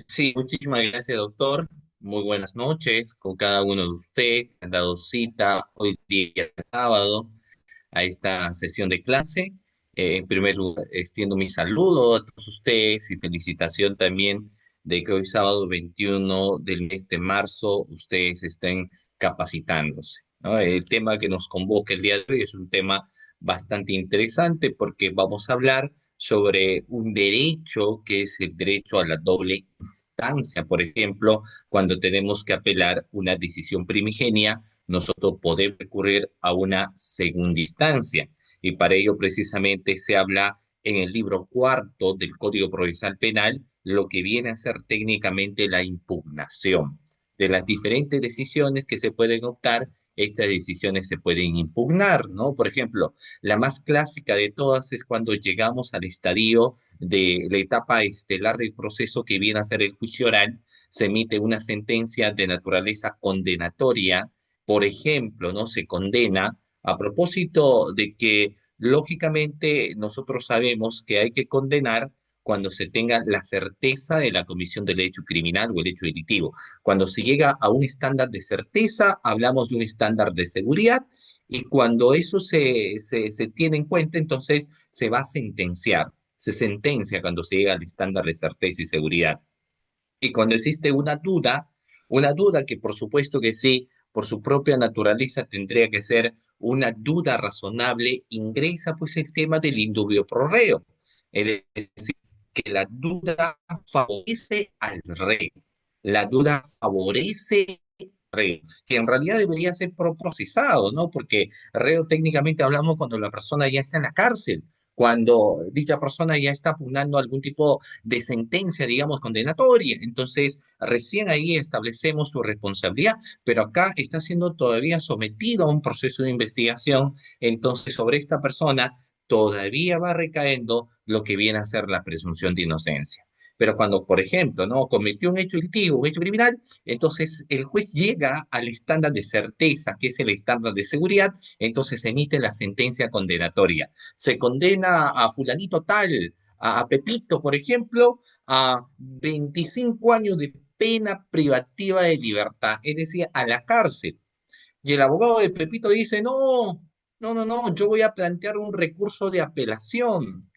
Sí, muchísimas gracias, doctor. Muy buenas noches con cada uno de ustedes. Han dado cita hoy día sábado a esta sesión de clase. En primer lugar, extiendo mi saludo a todos ustedes y felicitación también de que hoy sábado 21 del mes de marzo ustedes estén capacitándose, ¿no? El tema que nos convoca el día de hoy es un tema bastante interesante porque vamos a hablar sobre un derecho que es el derecho a la doble instancia. Por ejemplo, cuando tenemos que apelar una decisión primigenia, nosotros podemos recurrir a una segunda instancia. Y para ello precisamente se habla en el libro cuarto del Código Procesal Penal, lo que viene a ser técnicamente la impugnación. De las diferentes decisiones que se pueden optar, estas decisiones se pueden impugnar, ¿no? Por ejemplo, la más clásica de todas es cuando llegamos al estadio de la etapa estelar del proceso que viene a ser el juicio oral, se emite una sentencia de naturaleza condenatoria. Por ejemplo, ¿no? Se condena a propósito de que lógicamente nosotros sabemos que hay que condenar cuando se tenga la certeza de la comisión del hecho criminal o el hecho delictivo. Cuando se llega a un estándar de certeza, hablamos de un estándar de seguridad y cuando eso se tiene en cuenta, entonces se va a sentenciar. Se sentencia cuando se llega al estándar de certeza y seguridad. Y cuando existe una duda que por supuesto que sí, por su propia naturaleza tendría que ser una duda razonable, ingresa pues el tema del indubio pro reo. Es decir, que la duda favorece al reo. La duda favorece al reo, que en realidad debería ser procesado, ¿no? Porque reo técnicamente hablamos cuando la persona ya está en la cárcel, cuando dicha persona ya está pugnando algún tipo de sentencia, digamos, condenatoria. Entonces, recién ahí establecemos su responsabilidad, pero acá está siendo todavía sometido a un proceso de investigación. Entonces, sobre esta persona todavía va recayendo lo que viene a ser la presunción de inocencia. Pero cuando, por ejemplo, ¿no? Cometió un hecho delictivo, un hecho criminal, entonces el juez llega al estándar de certeza, que es el estándar de seguridad, entonces emite la sentencia condenatoria. Se condena a fulanito tal, a Pepito, por ejemplo, a 25 años de pena privativa de libertad, es decir, a la cárcel. Y el abogado de Pepito dice, no, yo voy a plantear un recurso de apelación,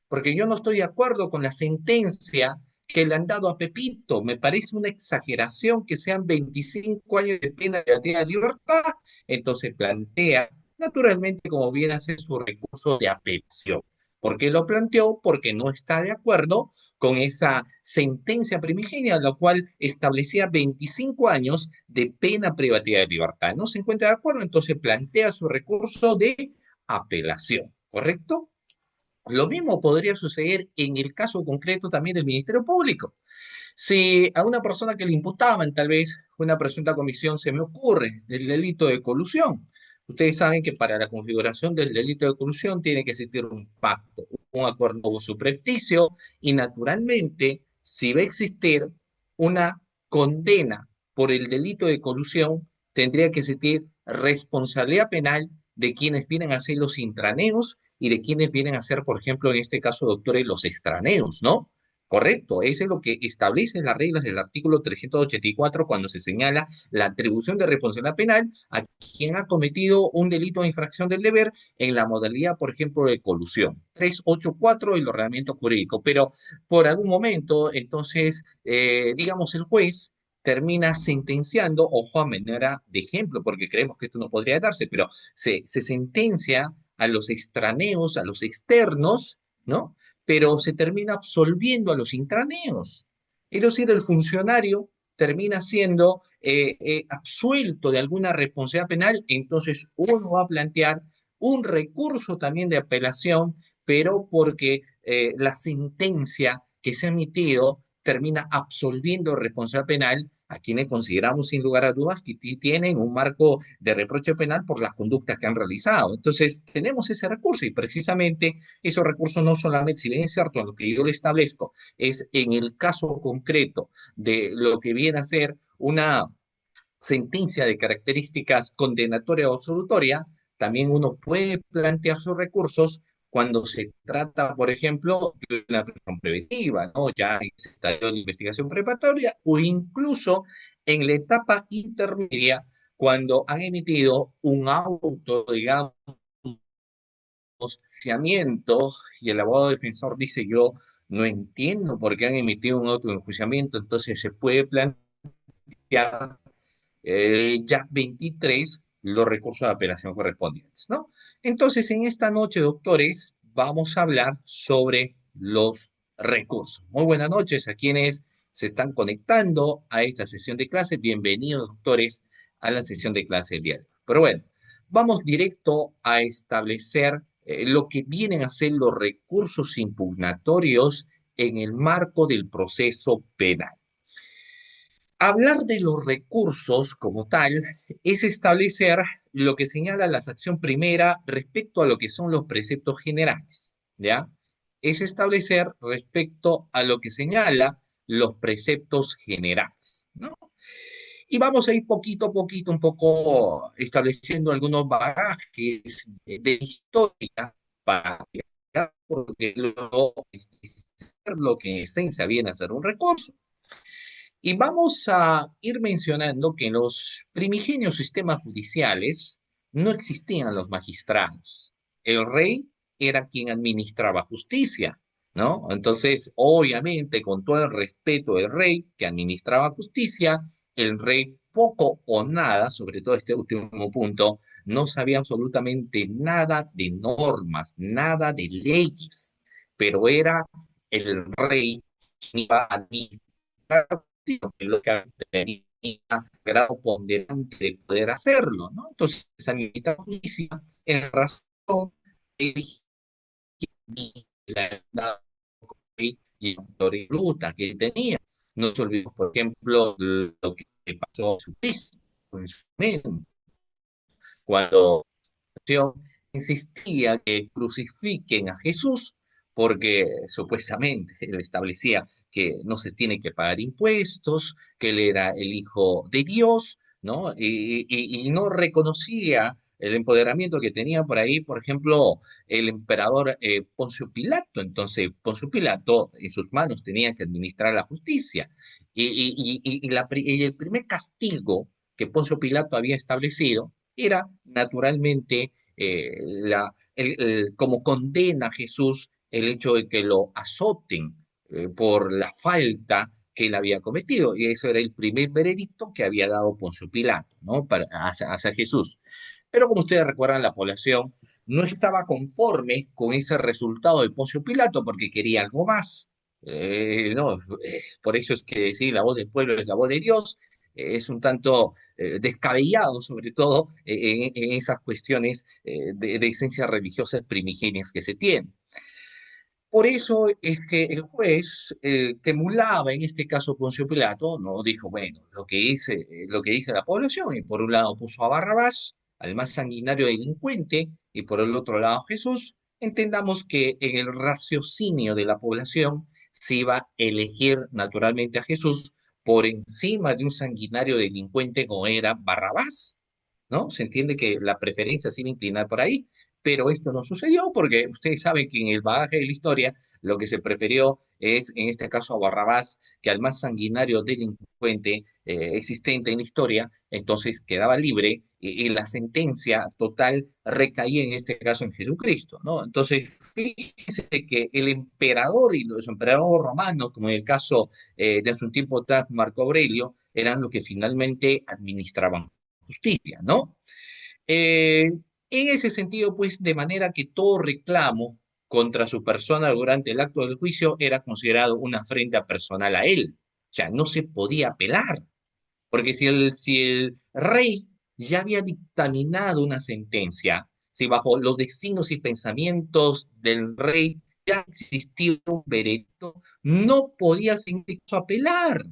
porque yo no estoy de acuerdo con la sentencia que le han dado a Pepito. Me parece una exageración que sean 25 años de pena privativa de libertad. Entonces plantea, naturalmente, como viene a ser su recurso de apelación. ¿Por qué lo planteó? Porque no está de acuerdo con esa sentencia primigenia, la cual establecía 25 años de pena privativa de libertad. No se encuentra de acuerdo, entonces plantea su recurso de apelación, ¿correcto? Lo mismo podría suceder en el caso concreto también del Ministerio Público. Si a una persona que le imputaban tal vez una presunta comisión, se me ocurre, el delito de colusión. Ustedes saben que para la configuración del delito de colusión tiene que existir un pacto, un acuerdo subrepticio y naturalmente si va a existir una condena por el delito de colusión, tendría que existir responsabilidad penal de quienes vienen a ser los intraneos y de quienes vienen a ser, por ejemplo, en este caso, doctores, los extraneos, ¿no? Correcto, eso es lo que establece las reglas del artículo 384 cuando se señala la atribución de responsabilidad penal a quien ha cometido un delito de infracción del deber en la modalidad, por ejemplo, de colusión. 384 el ordenamiento jurídico, pero por algún momento, entonces, digamos, el juez termina sentenciando, ojo a manera de ejemplo, porque creemos que esto no podría darse, pero se sentencia a los extraneos, a los externos, ¿no? Pero se termina absolviendo a los intraneos. Es decir, el funcionario termina siendo absuelto de alguna responsabilidad penal, entonces uno va a plantear un recurso también de apelación, pero porque la sentencia que se ha emitido termina absolviendo responsabilidad penal a quienes consideramos sin lugar a dudas que tienen un marco de reproche penal por las conductas que han realizado. Entonces, tenemos ese recurso y precisamente esos recursos no solamente, si bien es cierto, lo que yo le establezco es en el caso concreto de lo que viene a ser una sentencia de características condenatoria o absolutoria, también uno puede plantear sus recursos cuando se trata, por ejemplo, de una prisión preventiva, ¿no? Ya en ese estadio de investigación preparatoria o incluso en la etapa intermedia, cuando han emitido un auto, digamos, enjuiciamiento, y el abogado defensor dice: yo no entiendo por qué han emitido un auto de enjuiciamiento. Entonces se puede plantear ya 23 los recursos de apelación correspondientes, ¿no? Entonces, en esta noche, doctores, vamos a hablar sobre los recursos. Muy buenas noches a quienes se están conectando a esta sesión de clase. Bienvenidos, doctores, a la sesión de clase del día de hoy. Pero bueno, vamos directo a establecer lo que vienen a ser los recursos impugnatorios en el marco del proceso penal. Hablar de los recursos como tal es establecer lo que señala la sección primera respecto a lo que son los preceptos generales, ¿ya? Es establecer respecto a lo que señala los preceptos generales, ¿no? Y vamos a ir poquito a poquito, un poco estableciendo algunos bagajes de historia para que porque lo que en esencia viene a ser un recurso. Y vamos a ir mencionando que en los primigenios sistemas judiciales no existían los magistrados. El rey era quien administraba justicia, ¿no? Entonces, obviamente, con todo el respeto del rey que administraba justicia, el rey poco o nada, sobre todo este último punto, no sabía absolutamente nada de normas, nada de leyes, pero era el rey quien iba a administrar lo que tenía grado ponderante de poder hacerlo, ¿no? Entonces, a mi justicia, en razón, elegí la y la autoridad que tenía. No se olvidó, por ejemplo, lo que pasó en su momento, cuando insistía que crucifiquen a Jesús porque supuestamente él establecía que no se tiene que pagar impuestos, que él era el hijo de Dios, ¿no? Y no reconocía el empoderamiento que tenía por ahí, por ejemplo, el emperador Poncio Pilato. Entonces, Poncio Pilato en sus manos tenía que administrar la justicia. Y el primer castigo que Poncio Pilato había establecido era naturalmente como condena a Jesús el hecho de que lo azoten por la falta que él había cometido. Y eso era el primer veredicto que había dado Poncio Pilato, ¿no? Hacia Jesús. Pero como ustedes recuerdan, la población no estaba conforme con ese resultado de Poncio Pilato porque quería algo más. No, por eso es que sí, la voz del pueblo es la voz de Dios. Es un tanto descabellado, sobre todo en esas cuestiones de esencias religiosas primigenias que se tienen. Por eso es que el juez, que emulaba en este caso Poncio Pilato, no dijo: bueno, lo que dice la población, y por un lado puso a Barrabás, al más sanguinario delincuente, y por el otro lado a Jesús. Entendamos que en el raciocinio de la población se iba a elegir naturalmente a Jesús por encima de un sanguinario delincuente como era Barrabás, ¿no? Se entiende que la preferencia se iba a inclinar por ahí, pero esto no sucedió porque ustedes saben que en el bagaje de la historia lo que se prefirió es, en este caso, a Barrabás, que al más sanguinario delincuente existente en la historia. Entonces quedaba libre y la sentencia total recaía en este caso en Jesucristo, ¿no? Entonces, fíjense que el emperador y los emperadores romanos, como en el caso de hace un tiempo atrás Marco Aurelio, eran los que finalmente administraban justicia, ¿no? En ese sentido, pues, de manera que todo reclamo contra su persona durante el acto del juicio era considerado una afrenta personal a él. O sea, no se podía apelar, porque si el rey ya había dictaminado una sentencia, si bajo los designios y pensamientos del rey ya existía un veredicto, no podías incluso apelar.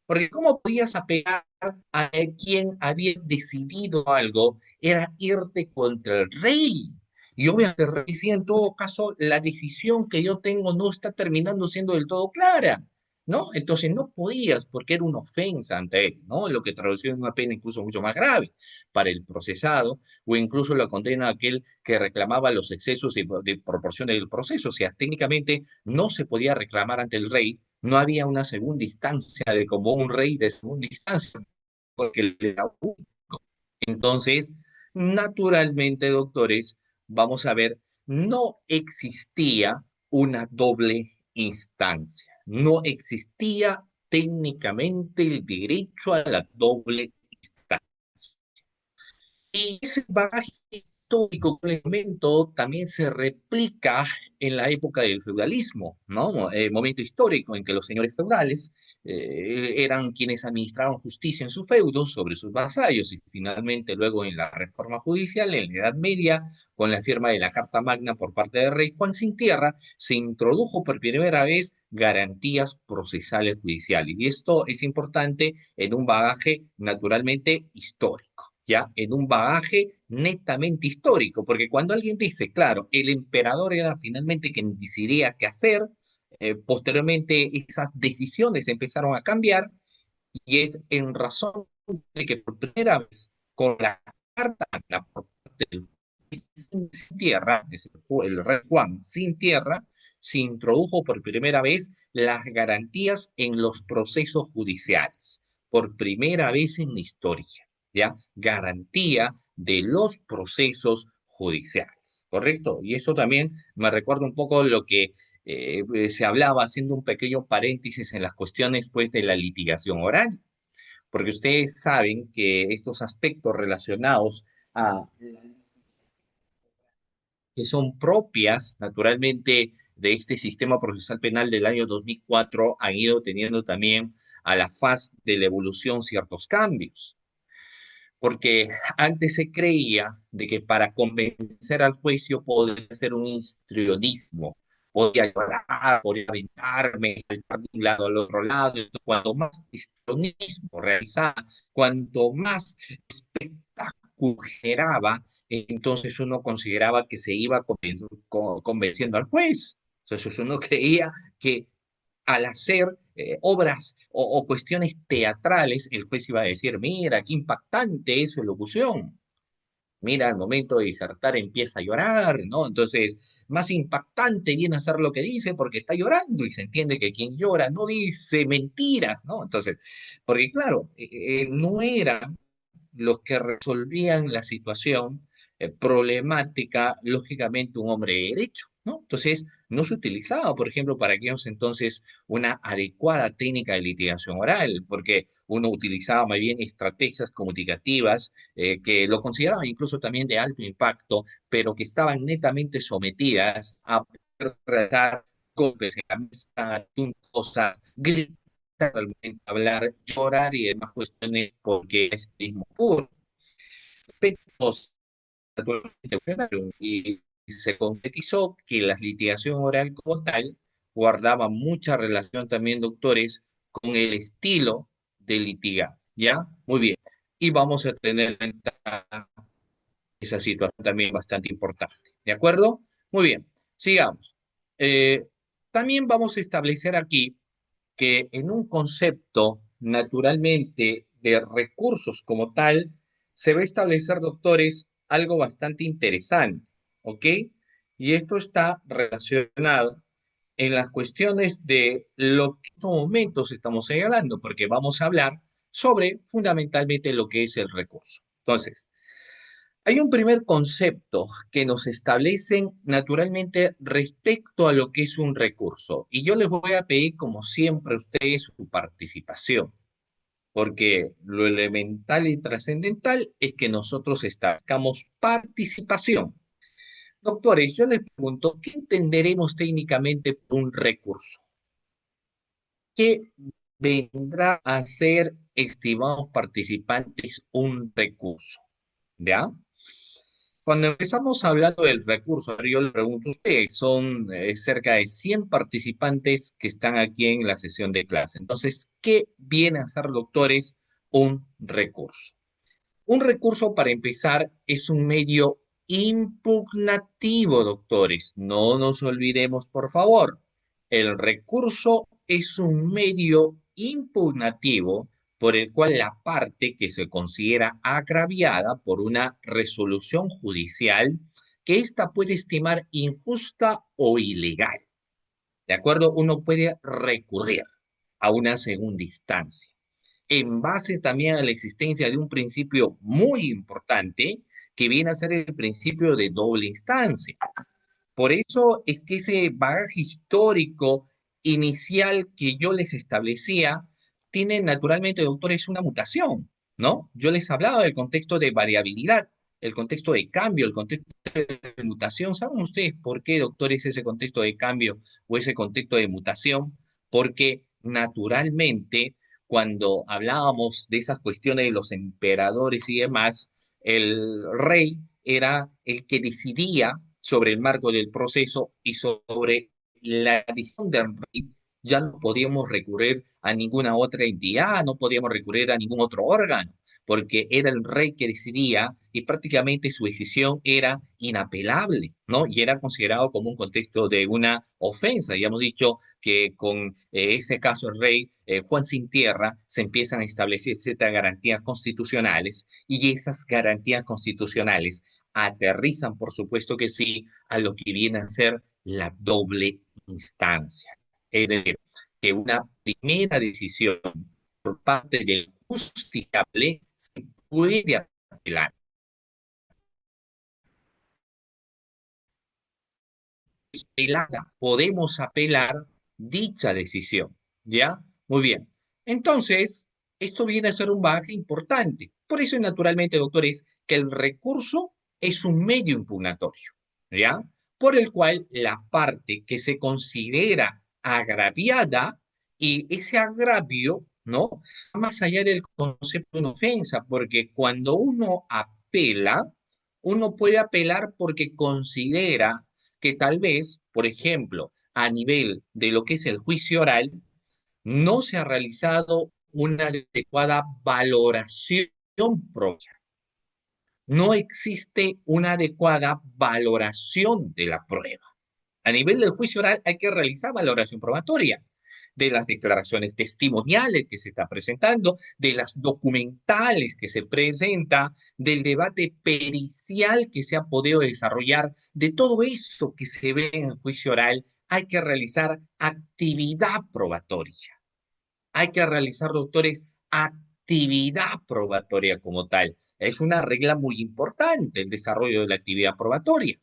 Porque ¿cómo podías apelar a quien había decidido algo? Era irte contra el rey. Y obviamente el rey decía: en todo caso, la decisión que yo tengo no está terminando siendo del todo clara. ¿no? Entonces no podías porque era una ofensa ante él, ¿no? Lo que tradució en una pena incluso mucho más grave para el procesado, o incluso la condena a aquel que reclamaba los excesos de proporción del proceso. O sea, técnicamente no se podía reclamar ante el rey, no había una segunda instancia de como un rey de segunda instancia, porque él era único. Entonces, naturalmente, doctores, vamos a ver, no existía una doble instancia, no existía técnicamente el derecho a la doble instancia. Y ese bagaje histórico que les comento también se replica en la época del feudalismo, ¿no? Momento histórico en que los señores feudales eran quienes administraban justicia en sus feudos sobre sus vasallos y finalmente luego en la reforma judicial, en la Edad Media, con la firma de la Carta Magna por parte del rey Juan Sin Tierra, se introdujo por primera vez garantías procesales judiciales. Y esto es importante en un bagaje naturalmente histórico, ¿ya? En un bagaje netamente histórico, porque cuando alguien dice, claro, el emperador era finalmente quien decidía qué hacer, posteriormente esas decisiones empezaron a cambiar y es en razón de que por primera vez con la carta Magna por parte del sin tierra, es el rey Juan sin tierra, se introdujo por primera vez las garantías en los procesos judiciales, por primera vez en la historia, ¿ya? Garantía de los procesos judiciales, ¿correcto? Y eso también me recuerda un poco lo que se hablaba, haciendo un pequeño paréntesis en las cuestiones pues, de la litigación oral, porque ustedes saben que estos aspectos relacionados a que son propias, naturalmente, de este sistema procesal penal del año 2004, han ido teniendo también a la faz de la evolución ciertos cambios. Porque antes se creía de que para convencer al juicio podía ser un histrionismo, podía llorar, podía aventarme, saltar de un lado al otro lado. Entonces, cuanto más histrionismo realizaba, cuanto más generaba, entonces uno consideraba que se iba convenciendo al juez. Entonces uno creía que al hacer obras o cuestiones teatrales, el juez iba a decir, mira, qué impactante es su locución. Mira, al momento de disertar empieza a llorar, ¿no? Entonces, más impactante viene a ser lo que dice porque está llorando y se entiende que quien llora no dice mentiras, ¿no? Entonces, porque claro, no eran los que resolvían la situación problemática, lógicamente, un hombre de derecho, ¿no? Entonces, no se utilizaba, por ejemplo, para aquellos entonces una adecuada técnica de litigación oral, porque uno utilizaba más bien estrategias comunicativas que lo consideraban incluso también de alto impacto, pero que estaban netamente sometidas a realizar golpes en la mesa, cosas, gritar al momento de hablar, llorar y demás cuestiones porque es mismo puro. Aspectos naturalmente funcionaron y se concretizó que la litigación oral como tal guardaba mucha relación también, doctores, con el estilo de litigar, ¿ya? Muy bien. Y vamos a tener en cuenta esa situación también bastante importante, ¿de acuerdo? Muy bien, sigamos. Eh, también vamos a establecer aquí que en un concepto naturalmente de recursos como tal, se va a establecer, doctores, algo bastante interesante, ¿ok? Y esto está relacionado en las cuestiones de lo que en estos momentos estamos señalando, porque vamos a hablar sobre fundamentalmente lo que es el recurso. Entonces, hay un primer concepto que nos establecen naturalmente respecto a lo que es un recurso. Y yo les voy a pedir, como siempre, a ustedes su participación, porque lo elemental y trascendental es que nosotros establezcamos participación. Doctores, yo les pregunto, ¿qué entenderemos técnicamente por un recurso? ¿Qué vendrá a ser, estimados participantes, un recurso? ¿Ya? Cuando empezamos hablando del recurso, ahora yo le pregunto a usted, son cerca de 100 participantes que están aquí en la sesión de clase. Entonces, ¿qué viene a ser, doctores, un recurso? Un recurso, para empezar, es un medio impugnativo, doctores. No nos olvidemos, por favor. El recurso es un medio impugnativo por el cual la parte que se considera agraviada por una resolución judicial que ésta puede estimar injusta o ilegal. ¿De acuerdo? Uno puede recurrir a una segunda instancia en base también a la existencia de un principio muy importante que viene a ser el principio de doble instancia. Por eso es que ese bagaje histórico inicial que yo les establecía tiene naturalmente, doctores, una mutación, ¿no? Yo les hablaba del contexto de variabilidad, el contexto de cambio, el contexto de mutación. ¿Saben ustedes por qué, doctores, ese contexto de cambio o ese contexto de mutación? Porque naturalmente, cuando hablábamos de esas cuestiones de los emperadores y demás, el rey era el que decidía sobre el marco del proceso y sobre la decisión del rey. Ya no podíamos recurrir a ninguna otra entidad, no podíamos recurrir a ningún otro órgano, porque era el rey que decidía y prácticamente su decisión era inapelable, ¿no? Y era considerado como un contexto de una ofensa. Ya hemos dicho que con ese caso el rey Juan Sin Tierra se empiezan a establecer ciertas garantías constitucionales y esas garantías constitucionales aterrizan, por supuesto que sí, a lo que viene a ser la doble instancia. Es decir, que una primera decisión por parte del justiciable se puede apelar. Podemos apelar dicha decisión, ¿ya? Muy bien. Entonces, esto viene a ser un bagaje importante. Por eso, naturalmente, doctores, que el recurso es un medio impugnatorio, ¿ya? Por el cual la parte que se considera agraviada y ese agravio, ¿no? Va más allá del concepto de una ofensa, porque cuando uno apela, uno puede apelar porque considera que tal vez, por ejemplo, a nivel de lo que es el juicio oral, no se ha realizado una adecuada valoración propia. No existe una adecuada valoración de la prueba. A nivel del juicio oral hay que realizar valoración probatoria de las declaraciones testimoniales que se está presentando, de las documentales que se presenta, del debate pericial que se ha podido desarrollar, de todo eso que se ve en el juicio oral, hay que realizar actividad probatoria. Hay que realizar, doctores, actividad probatoria como tal. Es una regla muy importante el desarrollo de la actividad probatoria.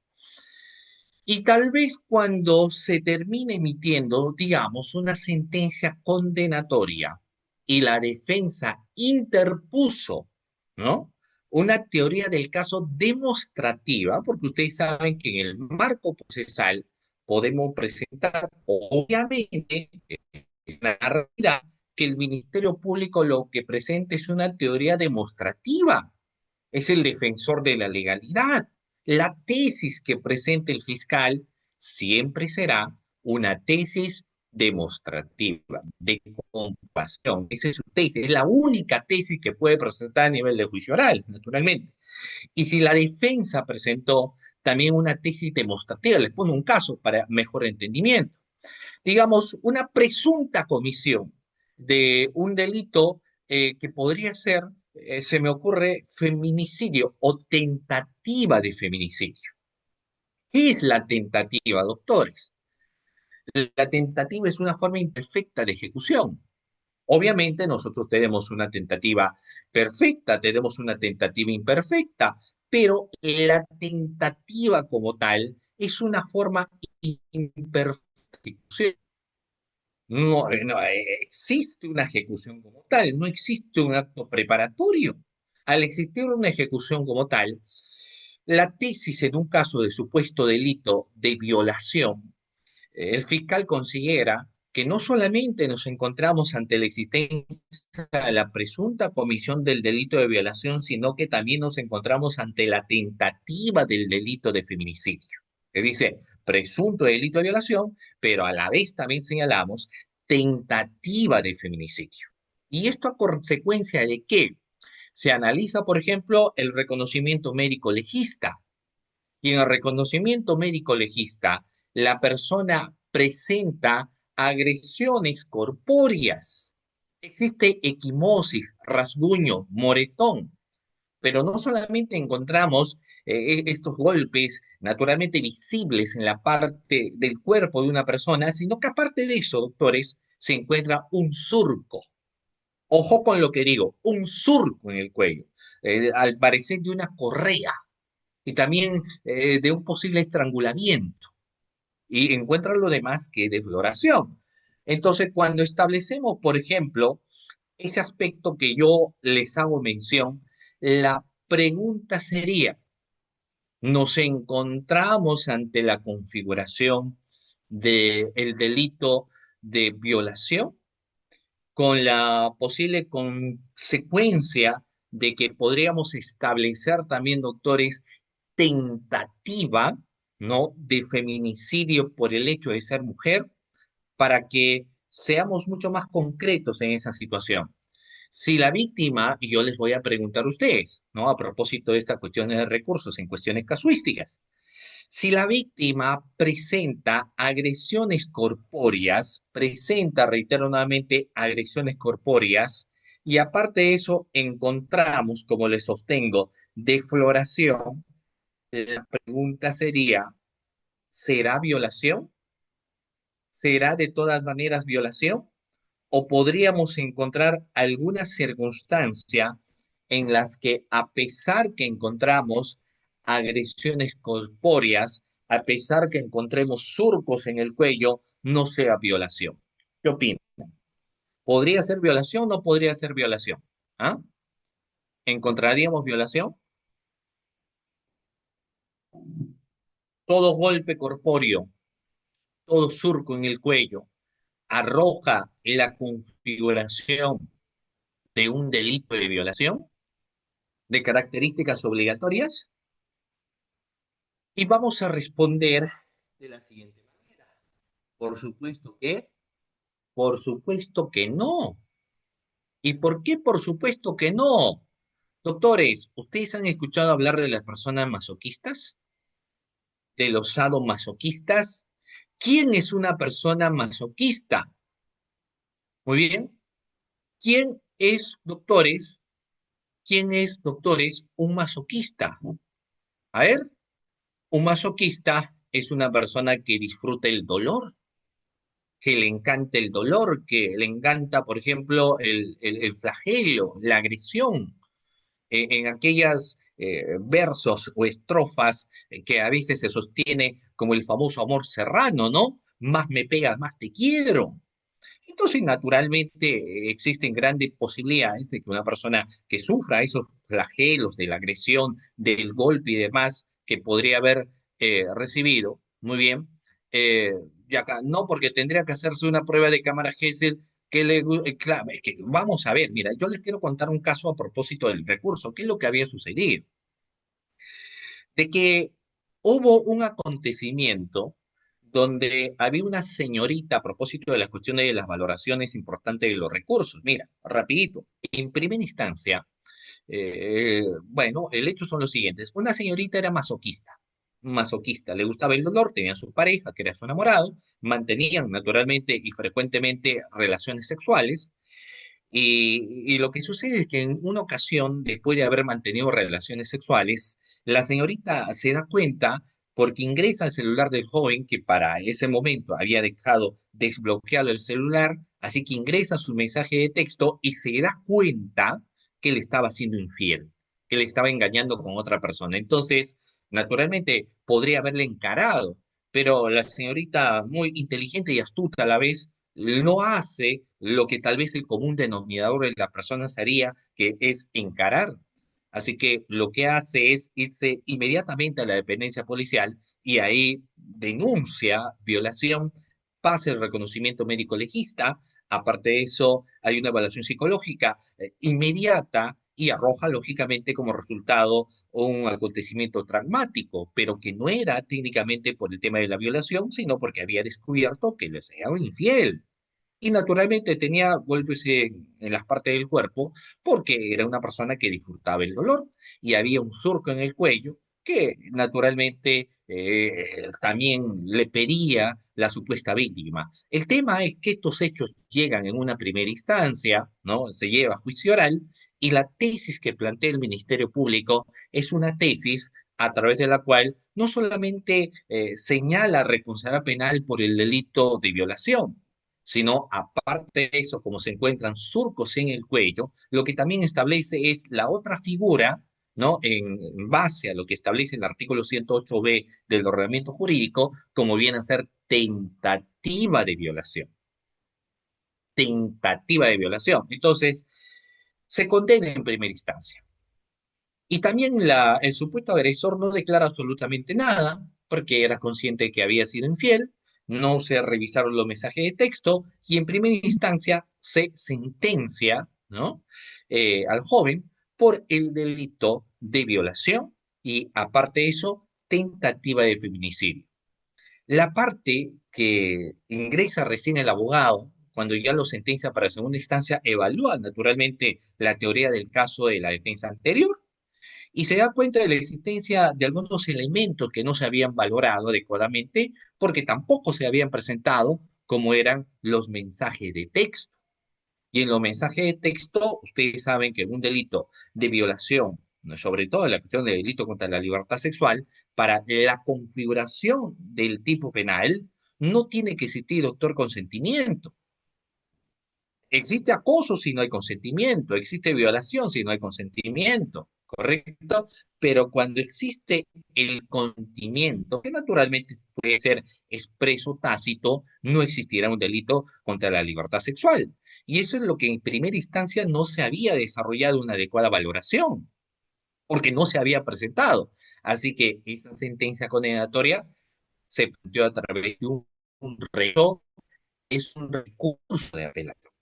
Y tal vez cuando se termine emitiendo, digamos, una sentencia condenatoria y la defensa interpuso, ¿no? Una teoría del caso demostrativa, porque ustedes saben que en el marco procesal podemos presentar, obviamente, la realidad que el Ministerio Público lo que presenta es una teoría demostrativa, es el defensor de la legalidad. La tesis que presente el fiscal siempre será una tesis demostrativa, de compasión. Esa es su tesis, es la única tesis que puede presentar a nivel de juicio oral, naturalmente. Y si la defensa presentó también una tesis demostrativa, les pongo un caso para mejor entendimiento. Digamos, una presunta comisión de un delito que podría ser, se me ocurre, feminicidio o tentativa de feminicidio. ¿Qué es la tentativa, doctores? La tentativa es una forma imperfecta de ejecución. Obviamente nosotros tenemos una tentativa perfecta, tenemos una tentativa imperfecta, pero la tentativa como tal es una forma imperfecta de ejecución. No existe una ejecución como tal, no existe un acto preparatorio. Al existir una ejecución como tal, la tesis en un caso de supuesto delito de violación, el fiscal considera que no solamente nos encontramos ante la existencia de la presunta comisión del delito de violación, sino que también nos encontramos ante la tentativa del delito de feminicidio. Es decir, presunto delito de violación, pero a la vez también señalamos tentativa de feminicidio. ¿Y esto a consecuencia de qué? Se analiza, por ejemplo, el reconocimiento médico legista. Y en el reconocimiento médico legista, la persona presenta agresiones corpóreas. Existe equimosis, rasguño, moretón, pero no solamente encontramos estos golpes naturalmente visibles en la parte del cuerpo de una persona, sino que aparte de eso, doctores, se encuentra un surco. Ojo con lo que digo, un surco en el cuello, al parecer de una correa y también de un posible estrangulamiento. Y encuentran lo demás que defloración. Entonces, cuando establecemos, por ejemplo, ese aspecto que yo les hago mención, la pregunta sería, ¿nos encontramos ante la configuración del delito de violación con la posible consecuencia de que podríamos establecer también, doctores, tentativa, ¿no? De feminicidio por el hecho de ser mujer, para que seamos mucho más concretos en esa situación? Si la víctima, y yo les voy a preguntar a ustedes, ¿no? A propósito de estas cuestiones de recursos, en cuestiones casuísticas, si la víctima presenta agresiones corpóreas, presenta, reitero nuevamente, agresiones corpóreas, y aparte de eso encontramos, como les sostengo, defloración, la pregunta sería, ¿será violación? ¿Será de todas maneras violación? ¿O podríamos encontrar alguna circunstancia en las que, a pesar que encontramos agresiones corpóreas, a pesar que encontremos surcos en el cuello, no sea violación? ¿Qué opinan? ¿Podría ser violación o no podría ser violación? ¿Ah? ¿Encontraríamos violación? Todo golpe corpóreo, todo surco en el cuello, arroja la configuración de un delito de violación de características obligatorias. Y vamos a responder de la siguiente manera. Por supuesto que no. ¿Y por qué por supuesto que no? Doctores, ¿ustedes han escuchado hablar de las personas masoquistas? ¿De los sadomasoquistas? ¿Quién es una persona masoquista? Muy bien. ¿Quién es, doctores? ¿Quién es, doctores, un masoquista? A ver, un masoquista es una persona que disfruta el dolor, que le encanta el dolor, que le encanta, por ejemplo, el flagelo, la agresión, en aquellas versos o estrofas que a veces se sostiene como el famoso amor serrano, ¿no? Más me pegas, más te quiero. Entonces, naturalmente, existen grandes posibilidades de que una persona que sufra esos flagelos de la agresión, del golpe y demás que podría haber recibido, muy bien, eh, y acá, no porque tendría que hacerse una prueba de cámara Gesell claro, es que vamos a ver, mira, yo les quiero contar un caso a propósito del recurso, qué es lo que había sucedido, de que hubo un acontecimiento donde había una señorita a propósito de la cuestión de las valoraciones importantes de los recursos. Mira, rapidito, en primera instancia, bueno, el hecho son los siguientes. Una señorita era masoquista, le gustaba el dolor, tenía su pareja, que era su enamorado, mantenían naturalmente y frecuentemente relaciones sexuales, y lo que sucede es que en una ocasión, después de haber mantenido relaciones sexuales, la señorita se da cuenta porque ingresa al celular del joven que para ese momento había dejado desbloqueado el celular, así que ingresa su mensaje de texto y se da cuenta que le estaba siendo infiel, que le estaba engañando con otra persona. Entonces, naturalmente, podría haberle encarado, pero la señorita, muy inteligente y astuta a la vez, no hace lo que tal vez el común denominador de las personas haría, que es encarar. Así que lo que hace es irse inmediatamente a la dependencia policial y ahí denuncia violación, pasa el reconocimiento médico legista. Aparte de eso, hay una evaluación psicológica inmediata y arroja lógicamente como resultado un acontecimiento traumático, pero que no era técnicamente por el tema de la violación, sino porque había descubierto que le era infiel. Y naturalmente tenía golpes en las partes del cuerpo porque era una persona que disfrutaba el dolor y había un surco en el cuello que naturalmente también le pedía la supuesta víctima. El tema es que estos hechos llegan en una primera instancia, ¿no? Se lleva a juicio oral y la tesis que plantea el Ministerio Público es una tesis a través de la cual no solamente señala responsabilidad penal por el delito de violación, sino aparte de eso, como se encuentran surcos en el cuello, lo que también establece es la otra figura, ¿no? En base a lo que establece el artículo 108b del ordenamiento jurídico, como viene a ser tentativa de violación. Tentativa de violación. Entonces, se condena en primera instancia. Y también el supuesto agresor no declara absolutamente nada, porque era consciente de que había sido infiel, no se revisaron los mensajes de texto, y en primera instancia se sentencia, ¿no? Al joven por el delito de violación y, aparte de eso, tentativa de feminicidio. La parte que ingresa recién el abogado, cuando ya lo sentencia para segunda instancia, evalúa naturalmente la teoría del caso de la defensa anterior y se da cuenta de la existencia de algunos elementos que no se habían valorado adecuadamente porque tampoco se habían presentado, como eran los mensajes de texto. Y en los mensajes de texto, ustedes saben que un delito de violación, ¿no? Sobre todo la cuestión de delito contra la libertad sexual, para la configuración del tipo penal, no tiene que existir, doctor, consentimiento. Existe acoso si no hay consentimiento, existe violación si no hay consentimiento, ¿correcto? Pero cuando existe el consentimiento, que naturalmente puede ser expreso o tácito, no existirá un delito contra la libertad sexual. Y eso es lo que en primera instancia no se había desarrollado una adecuada valoración, porque no se había presentado. Así que esa sentencia condenatoria se planteó a través de un es un recurso de apelación.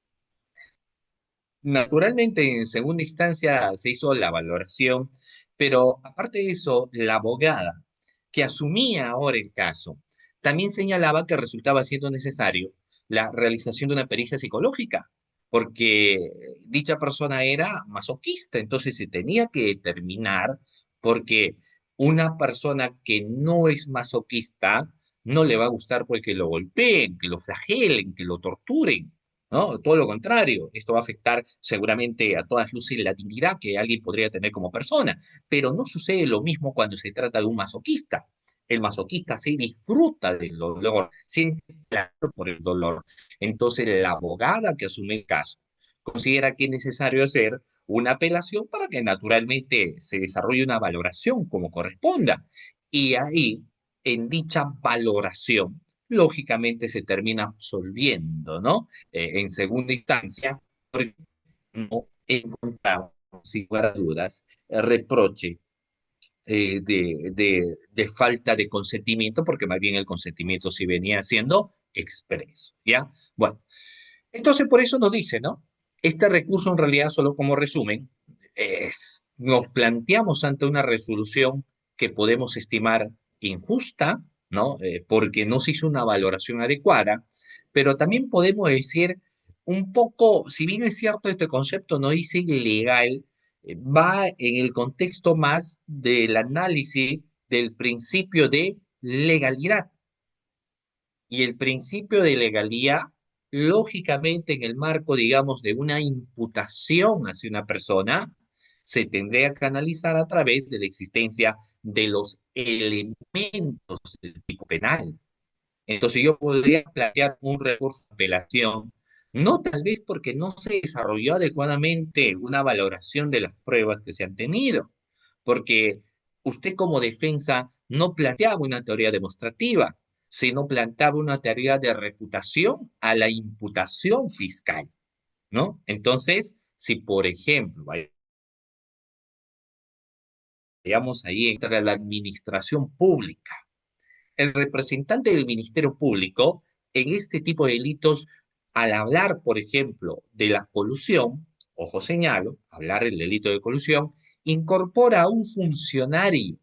Naturalmente, en segunda instancia se hizo la valoración, pero aparte de eso, la abogada que asumía ahora el caso también señalaba que resultaba siendo necesario la realización de una pericia psicológica, porque dicha persona era masoquista, entonces se tenía que determinar, porque una persona que no es masoquista no le va a gustar porque lo golpeen, que lo flagelen, que lo torturen. ¿No? Todo lo contrario, esto va a afectar seguramente a todas luces la dignidad que alguien podría tener como persona, pero no sucede lo mismo cuando se trata de un masoquista. El masoquista sí disfruta del dolor, siente placer por el dolor. Entonces, la abogada que asume el caso considera que es necesario hacer una apelación para que naturalmente se desarrolle una valoración como corresponda. Y ahí, en dicha valoración, lógicamente se termina absolviendo, ¿no? En segunda instancia, porque no encontramos, sin lugar a dudas, reproche de falta de consentimiento, porque más bien el consentimiento sí venía siendo expreso, ¿ya? Bueno, entonces por eso nos dice, ¿no? Este recurso en realidad, solo como resumen, nos planteamos ante una resolución que podemos estimar injusta, ¿no? Porque no se hizo una valoración adecuada, pero también podemos decir un poco, si bien es cierto este concepto no dice ilegal, va en el contexto más del análisis del principio de legalidad. Y el principio de legalidad, lógicamente, en el marco, digamos, de una imputación hacia una persona, se tendría que analizar a través de la existencia de los elementos del tipo penal. Entonces yo podría plantear un recurso de apelación, no tal vez porque no se desarrolló adecuadamente una valoración de las pruebas que se han tenido, porque usted como defensa no planteaba una teoría demostrativa, sino planteaba una teoría de refutación a la imputación fiscal, ¿no? Entonces, si por ejemplo, vayamos ahí, entra la administración pública, el representante del Ministerio Público en este tipo de delitos, al hablar, por ejemplo, de la colusión, ojo señalo, hablar del delito de colusión, incorpora a un funcionario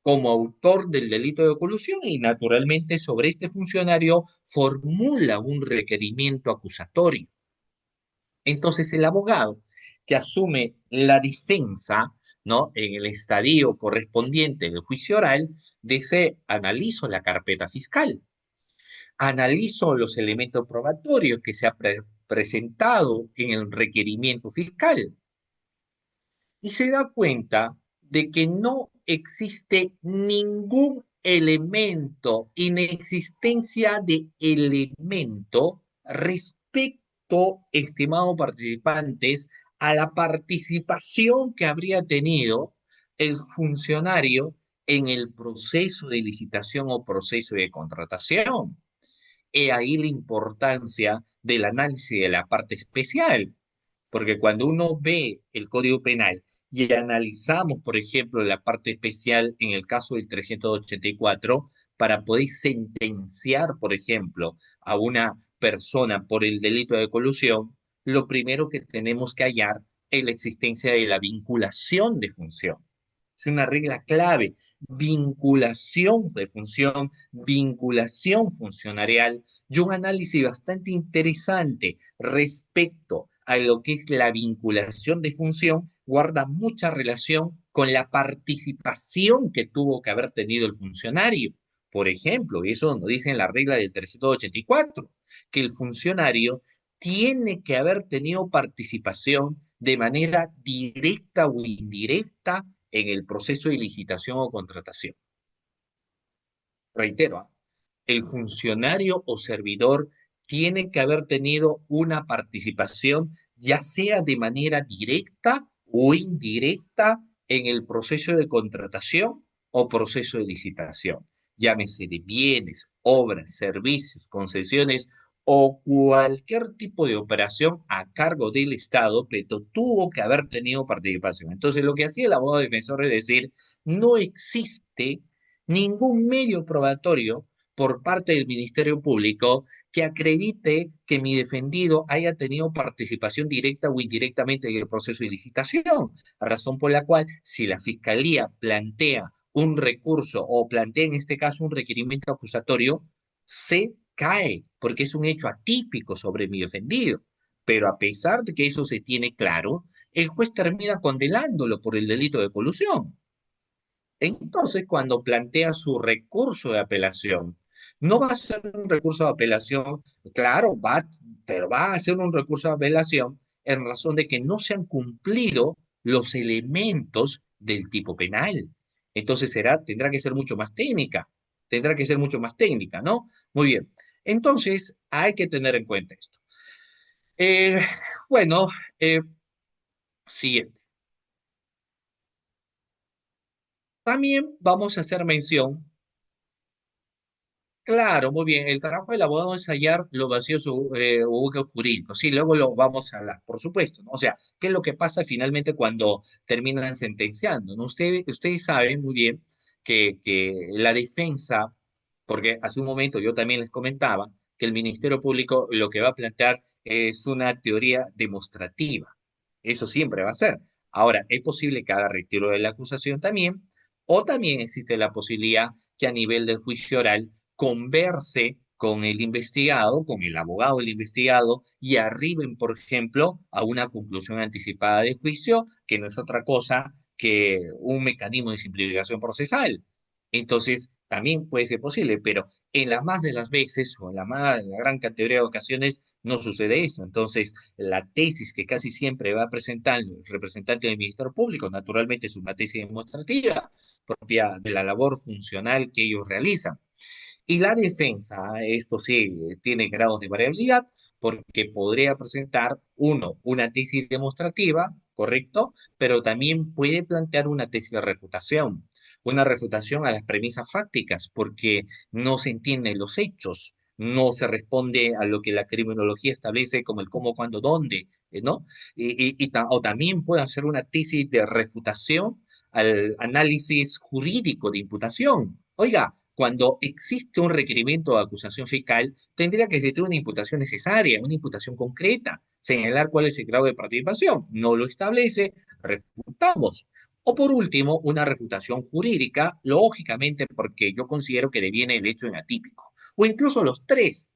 como autor del delito de colusión y naturalmente sobre este funcionario formula un requerimiento acusatorio. Entonces el abogado que asume la defensa ¿no? En el estadio correspondiente del juicio oral, dice, analizo la carpeta fiscal, analizo los elementos probatorios que se ha presentado en el requerimiento fiscal y se da cuenta de que no existe ningún elemento, inexistencia de elemento respecto, estimados participantes, a la participación que habría tenido el funcionario en el proceso de licitación o proceso de contratación. He ahí la importancia del análisis de la parte especial, porque cuando uno ve el Código Penal y analizamos, por ejemplo, la parte especial en el caso del 384, para poder sentenciar, por ejemplo, a una persona por el delito de colusión, lo primero que tenemos que hallar es la existencia de la vinculación de función. Es una regla clave, vinculación de función, vinculación funcionarial y un análisis bastante interesante respecto a lo que es la vinculación de función, guarda mucha relación con la participación que tuvo que haber tenido el funcionario. Por ejemplo, y eso nos dice en la regla del 384, que el funcionario tiene que haber tenido participación de manera directa o indirecta en el proceso de licitación o contratación. Reitero, el funcionario o servidor tiene que haber tenido una participación, ya sea de manera directa o indirecta, en el proceso de contratación o proceso de licitación, llámese de bienes, obras, servicios, concesiones o cualquier tipo de operación a cargo del Estado, pero tuvo que haber tenido participación. Entonces, lo que hacía el abogado defensor es decir, no existe ningún medio probatorio por parte del Ministerio Público que acredite que mi defendido haya tenido participación directa o indirectamente en el proceso de licitación, razón por la cual si la Fiscalía plantea un recurso o plantea en este caso un requerimiento acusatorio, se cae porque es un hecho atípico sobre mi defendido. Pero a pesar de que eso se tiene claro, el juez termina condenándolo por el delito de colusión. Entonces, cuando plantea su recurso de apelación, no va a ser un recurso de apelación, claro, pero va a ser un recurso de apelación en razón de que no se han cumplido los elementos del tipo penal. Entonces tendrá que ser mucho más técnica, tendrá que ser mucho más técnica, ¿no? Muy bien. Entonces, hay que tener en cuenta esto. Eh, bueno, siguiente. También vamos a hacer mención. Claro, muy bien. El trabajo del abogado es hallar los vacíos o huecos jurídicos. Sí, luego lo vamos a hablar, por supuesto, ¿no? O sea, ¿qué es lo que pasa finalmente cuando terminan sentenciando? ¿No? Ustedes saben muy bien que la defensa, porque hace un momento yo también les comentaba que el Ministerio Público lo que va a plantear es una teoría demostrativa. Eso siempre va a ser. Ahora, es posible que haga retiro de la acusación también, o también existe la posibilidad que a nivel del juicio oral converse con el investigado, con el abogado del investigado, y arriben, por ejemplo, a una conclusión anticipada de juicio, que no es otra cosa que un mecanismo de simplificación procesal. Entonces, también puede ser posible, pero en la más de las veces, o en la gran categoría de ocasiones, no sucede eso. Entonces, la tesis que casi siempre va a presentar el representante del Ministerio Público, naturalmente es una tesis demostrativa propia de la labor funcional que ellos realizan. Y la defensa, esto sí, tiene grados de variabilidad porque podría presentar, uno, una tesis demostrativa, correcto, pero también puede plantear una tesis de refutación, una refutación a las premisas fácticas, porque no se entienden los hechos, no se responde a lo que la criminología establece como el cómo, cuándo, dónde, ¿no? O también puede hacer una tesis de refutación al análisis jurídico de imputación. Oiga, cuando existe un requerimiento de acusación fiscal, tendría que existir una imputación necesaria, una imputación concreta, señalar cuál es el grado de participación. No lo establece, refutamos. O por último, una refutación jurídica, lógicamente porque yo considero que deviene el hecho en atípico. O incluso los tres,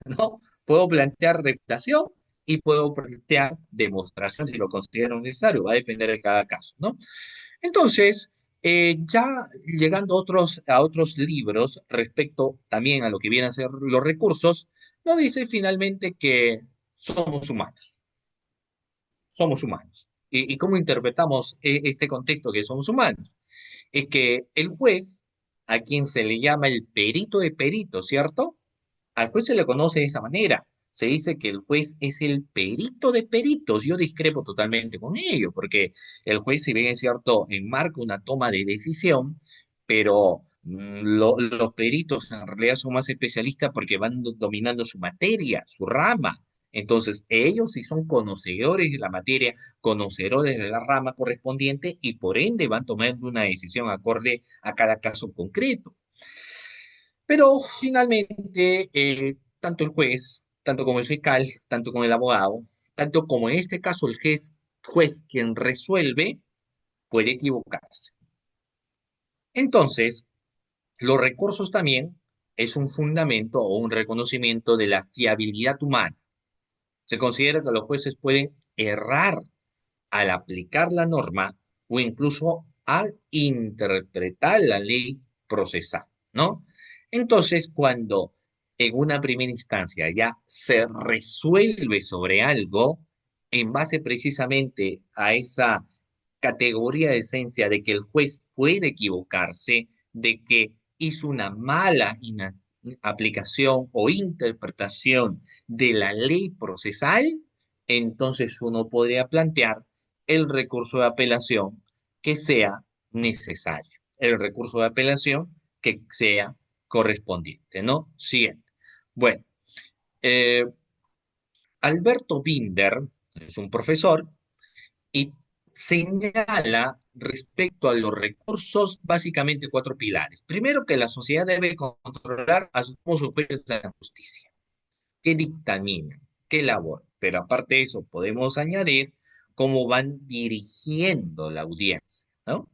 ¿no? Puedo plantear refutación y puedo plantear demostración si lo considero necesario, va a depender de cada caso, ¿no? Entonces, ya llegando a otros libros respecto también a lo que vienen a ser los recursos, nos dice finalmente que somos humanos, somos humanos. ¿Y cómo interpretamos este contexto que somos humanos? Es que el juez, a quien se le llama el perito de peritos, ¿cierto? Al juez se le conoce de esa manera. Se dice que el juez es el perito de peritos. Yo discrepo totalmente con ello, porque el juez, si bien es cierto, enmarca una toma de decisión, pero los peritos en realidad son más especialistas porque van dominando su materia, su rama. Entonces, ellos sí son conocedores de la materia, conocedores de la rama correspondiente y por ende van tomando una decisión acorde a cada caso concreto. Pero finalmente, tanto el juez, tanto como el fiscal, tanto como el abogado, tanto como en este caso el juez quien resuelve, puede equivocarse. Entonces, los recursos también es un fundamento o un reconocimiento de la fiabilidad humana. Se considera que los jueces pueden errar al aplicar la norma o incluso al interpretar la ley procesal, ¿no? Entonces, cuando en una primera instancia ya se resuelve sobre algo, en base precisamente a esa categoría de esencia de que el juez puede equivocarse, de que hizo una mala aplicación o interpretación de la ley procesal, entonces uno podría plantear el recurso de apelación que sea necesario, el recurso de apelación que sea correspondiente, ¿no? Siguiente. Bueno, eh, Alberto Binder es un profesor y señala respecto a los recursos básicamente cuatro pilares. Primero, que la sociedad debe controlar a sus jueces de la justicia, que dictaminan, que elaboran. Pero aparte de eso, podemos añadir cómo van dirigiendo la audiencia, ¿no?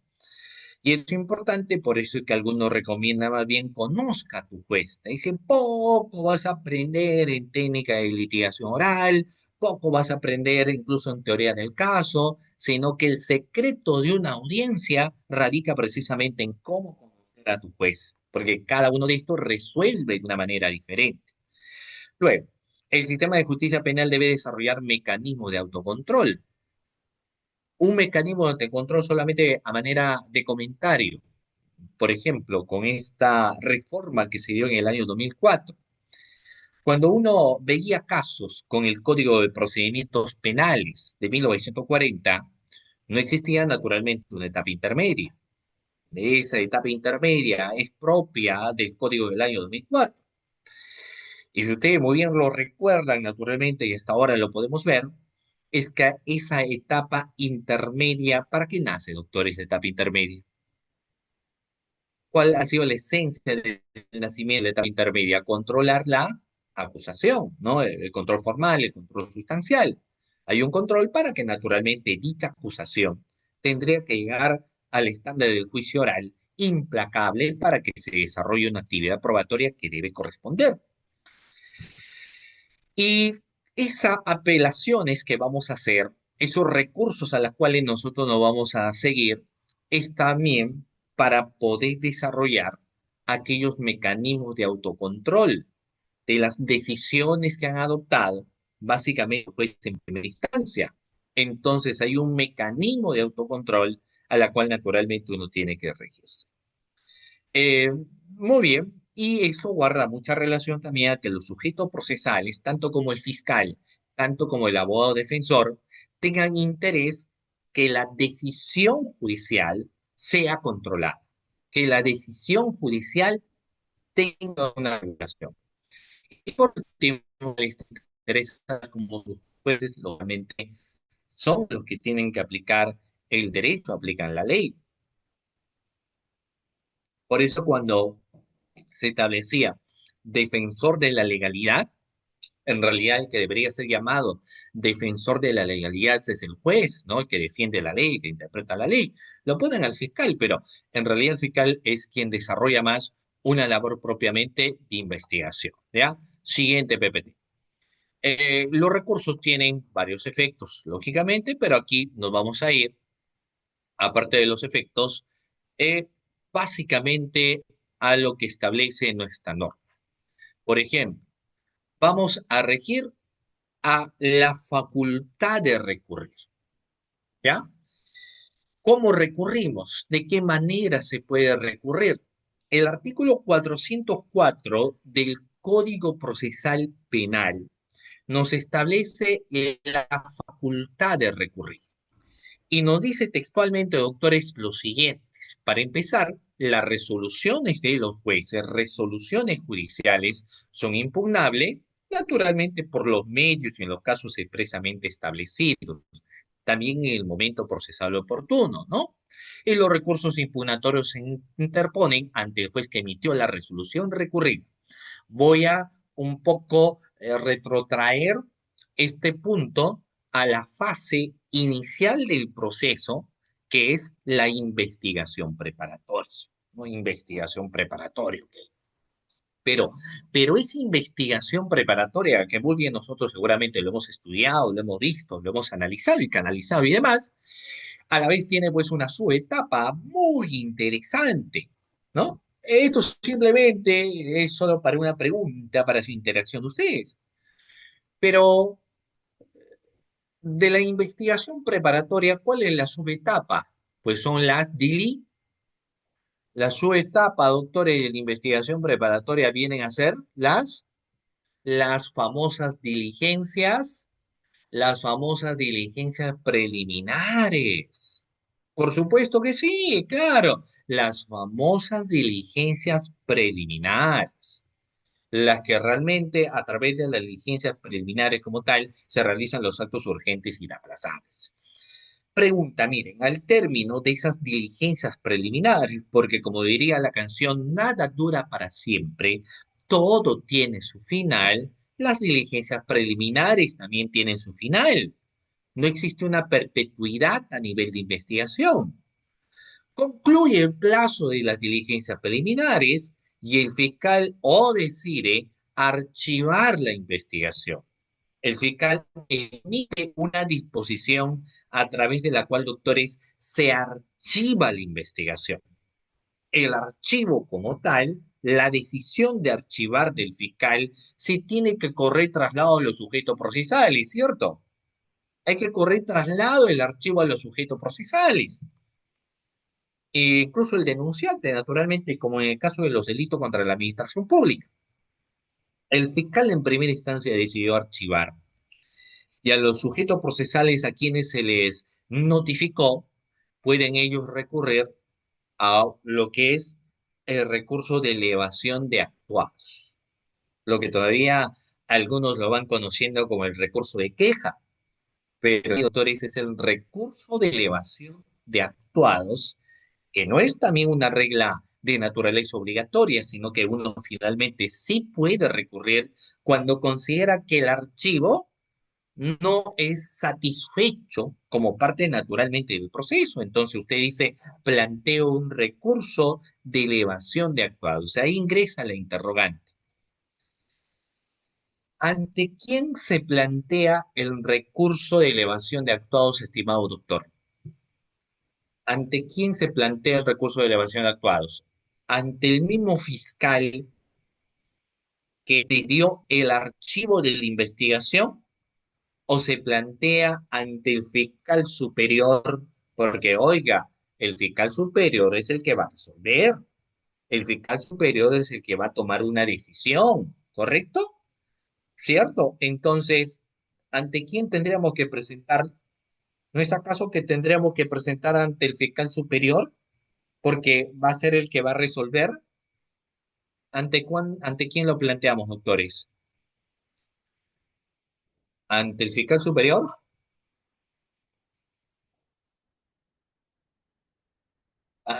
Y es importante, por eso es que algunos recomiendan más bien conozca a tu juez. Te dicen, poco vas a aprender en técnica de litigación oral, poco vas a aprender incluso en teoría del caso, sino que el secreto de una audiencia radica precisamente en cómo conocer a tu juez, porque cada uno de estos resuelve de una manera diferente. Luego, el sistema de justicia penal debe desarrollar mecanismos de autocontrol, un mecanismo de control solamente a manera de comentario. Por ejemplo, con esta reforma que se dio en el año 2004, cuando uno veía casos con el Código de Procedimientos Penales de 1940, no existía naturalmente una etapa intermedia. Esa etapa intermedia es propia del Código del año 2004. Y si ustedes muy bien lo recuerdan naturalmente, y hasta ahora lo podemos ver, es que esa etapa intermedia, ¿para qué nace, doctor, esa etapa intermedia? ¿Cuál ha sido la esencia del nacimiento de la etapa intermedia? Controlar la acusación, ¿no? El control formal, el control sustancial. Hay un control para que naturalmente dicha acusación tendría que llegar al estándar del juicio oral implacable para que se desarrolle una actividad probatoria que debe corresponder. Y esas apelaciones que vamos a hacer, esos recursos a los cuales nosotros nos vamos a seguir, es también para poder desarrollar aquellos mecanismos de autocontrol de las decisiones que han adoptado, básicamente pues, en primera instancia. Entonces hay un mecanismo de autocontrol a la cual naturalmente uno tiene que regirse. Eh, Muy bien, y eso guarda mucha relación también a que los sujetos procesales, tanto como el fiscal, tanto como el abogado defensor, tengan interés que la decisión judicial sea controlada, que la decisión judicial tenga una regulación. Y por último, les interesa como los jueces, lógicamente, son los que tienen que aplicar el derecho, aplican la ley. Por eso cuando se establecía defensor de la legalidad, en realidad el que debería ser llamado defensor de la legalidad es el juez, ¿no? El que defiende la ley, que interpreta la ley. Lo ponen al fiscal, pero en realidad el fiscal es quien desarrolla más una labor propiamente de investigación, ¿ya? Siguiente PPT. Los recursos tienen varios efectos, lógicamente, pero aquí nos vamos a ir, aparte de los efectos, eh, básicamente a lo que establece nuestra norma. Por ejemplo, vamos a regir a la facultad de recurrir, ¿ya? ¿Cómo recurrimos? ¿De qué manera se puede recurrir? El artículo 404 del Código Procesal Penal nos establece la facultad de recurrir. Y nos dice textualmente, doctores, lo siguientes. Para empezar, las resoluciones de los jueces, resoluciones judiciales, son impugnables, naturalmente por los medios y en los casos expresamente establecidos. También en el momento procesal oportuno, ¿no? Y los recursos impugnatorios se interponen ante el juez que emitió la resolución recurrida. Voy a un poco retrotraer este punto a la fase inicial del proceso, que es la investigación preparatoria, ¿no? Investigación preparatoria, ¿ok? Pero, pero esa investigación preparatoria, que muy bien nosotros seguramente lo hemos estudiado, lo hemos visto, lo hemos analizado y canalizado y demás, a la vez tiene pues una subetapa muy interesante, ¿no? Esto simplemente es solo para una pregunta, para su interacción de ustedes. Pero de la investigación preparatoria, ¿cuál es la subetapa? Pues son las DILI. La subetapa, doctores, de la investigación preparatoria vienen a ser las famosas diligencias, las famosas diligencias preliminares. Por supuesto que sí, claro, las famosas diligencias preliminares, las que realmente a través de las diligencias preliminares como tal se realizan los actos urgentes y inaplazables. Pregunta, miren, al término de esas diligencias preliminares, porque como diría la canción, nada dura para siempre, todo tiene su final, las diligencias preliminares también tienen su final. No existe una perpetuidad a nivel de investigación. Concluye el plazo de las diligencias preliminares y el fiscal o decide archivar la investigación. El fiscal emite una disposición a través de la cual, doctores, se archiva la investigación. El archivo como tal, la decisión de archivar del fiscal, se tiene que correr traslado a los sujetos procesales, ¿cierto? Hay que correr traslado del archivo a los sujetos procesales. E incluso el denunciante, naturalmente, como en el caso de los delitos contra la administración pública. El fiscal en primera instancia decidió archivar y a los sujetos procesales a quienes se les notificó, pueden ellos recurrir a lo que es el recurso de elevación de actuados, lo que todavía algunos lo van conociendo como el recurso de queja, pero doctores es el recurso de elevación de actuados, que no es también una regla de naturaleza obligatoria, sino que uno finalmente sí puede recurrir cuando considera que el archivo no es satisfecho como parte naturalmente del proceso. Entonces usted dice, planteo un recurso de elevación de actuados. Ahí ingresa la interrogante. ¿Ante quién se plantea el recurso de elevación de actuados, estimado doctor? ¿Ante quién se plantea el recurso de elevación de actuados? ¿Ante el mismo fiscal que dio el archivo de la investigación o se plantea ante el fiscal superior? Porque, oiga, el fiscal superior es el que va a resolver, el fiscal superior es el que va a tomar una decisión, ¿correcto? ¿Cierto? Entonces, ¿ante quién tendríamos que presentar? ¿No es acaso que tendríamos que presentar ante el fiscal superior? Porque va a ser el que va a resolver. ¿Ante quién lo planteamos, doctores? ¿Ante el fiscal superior?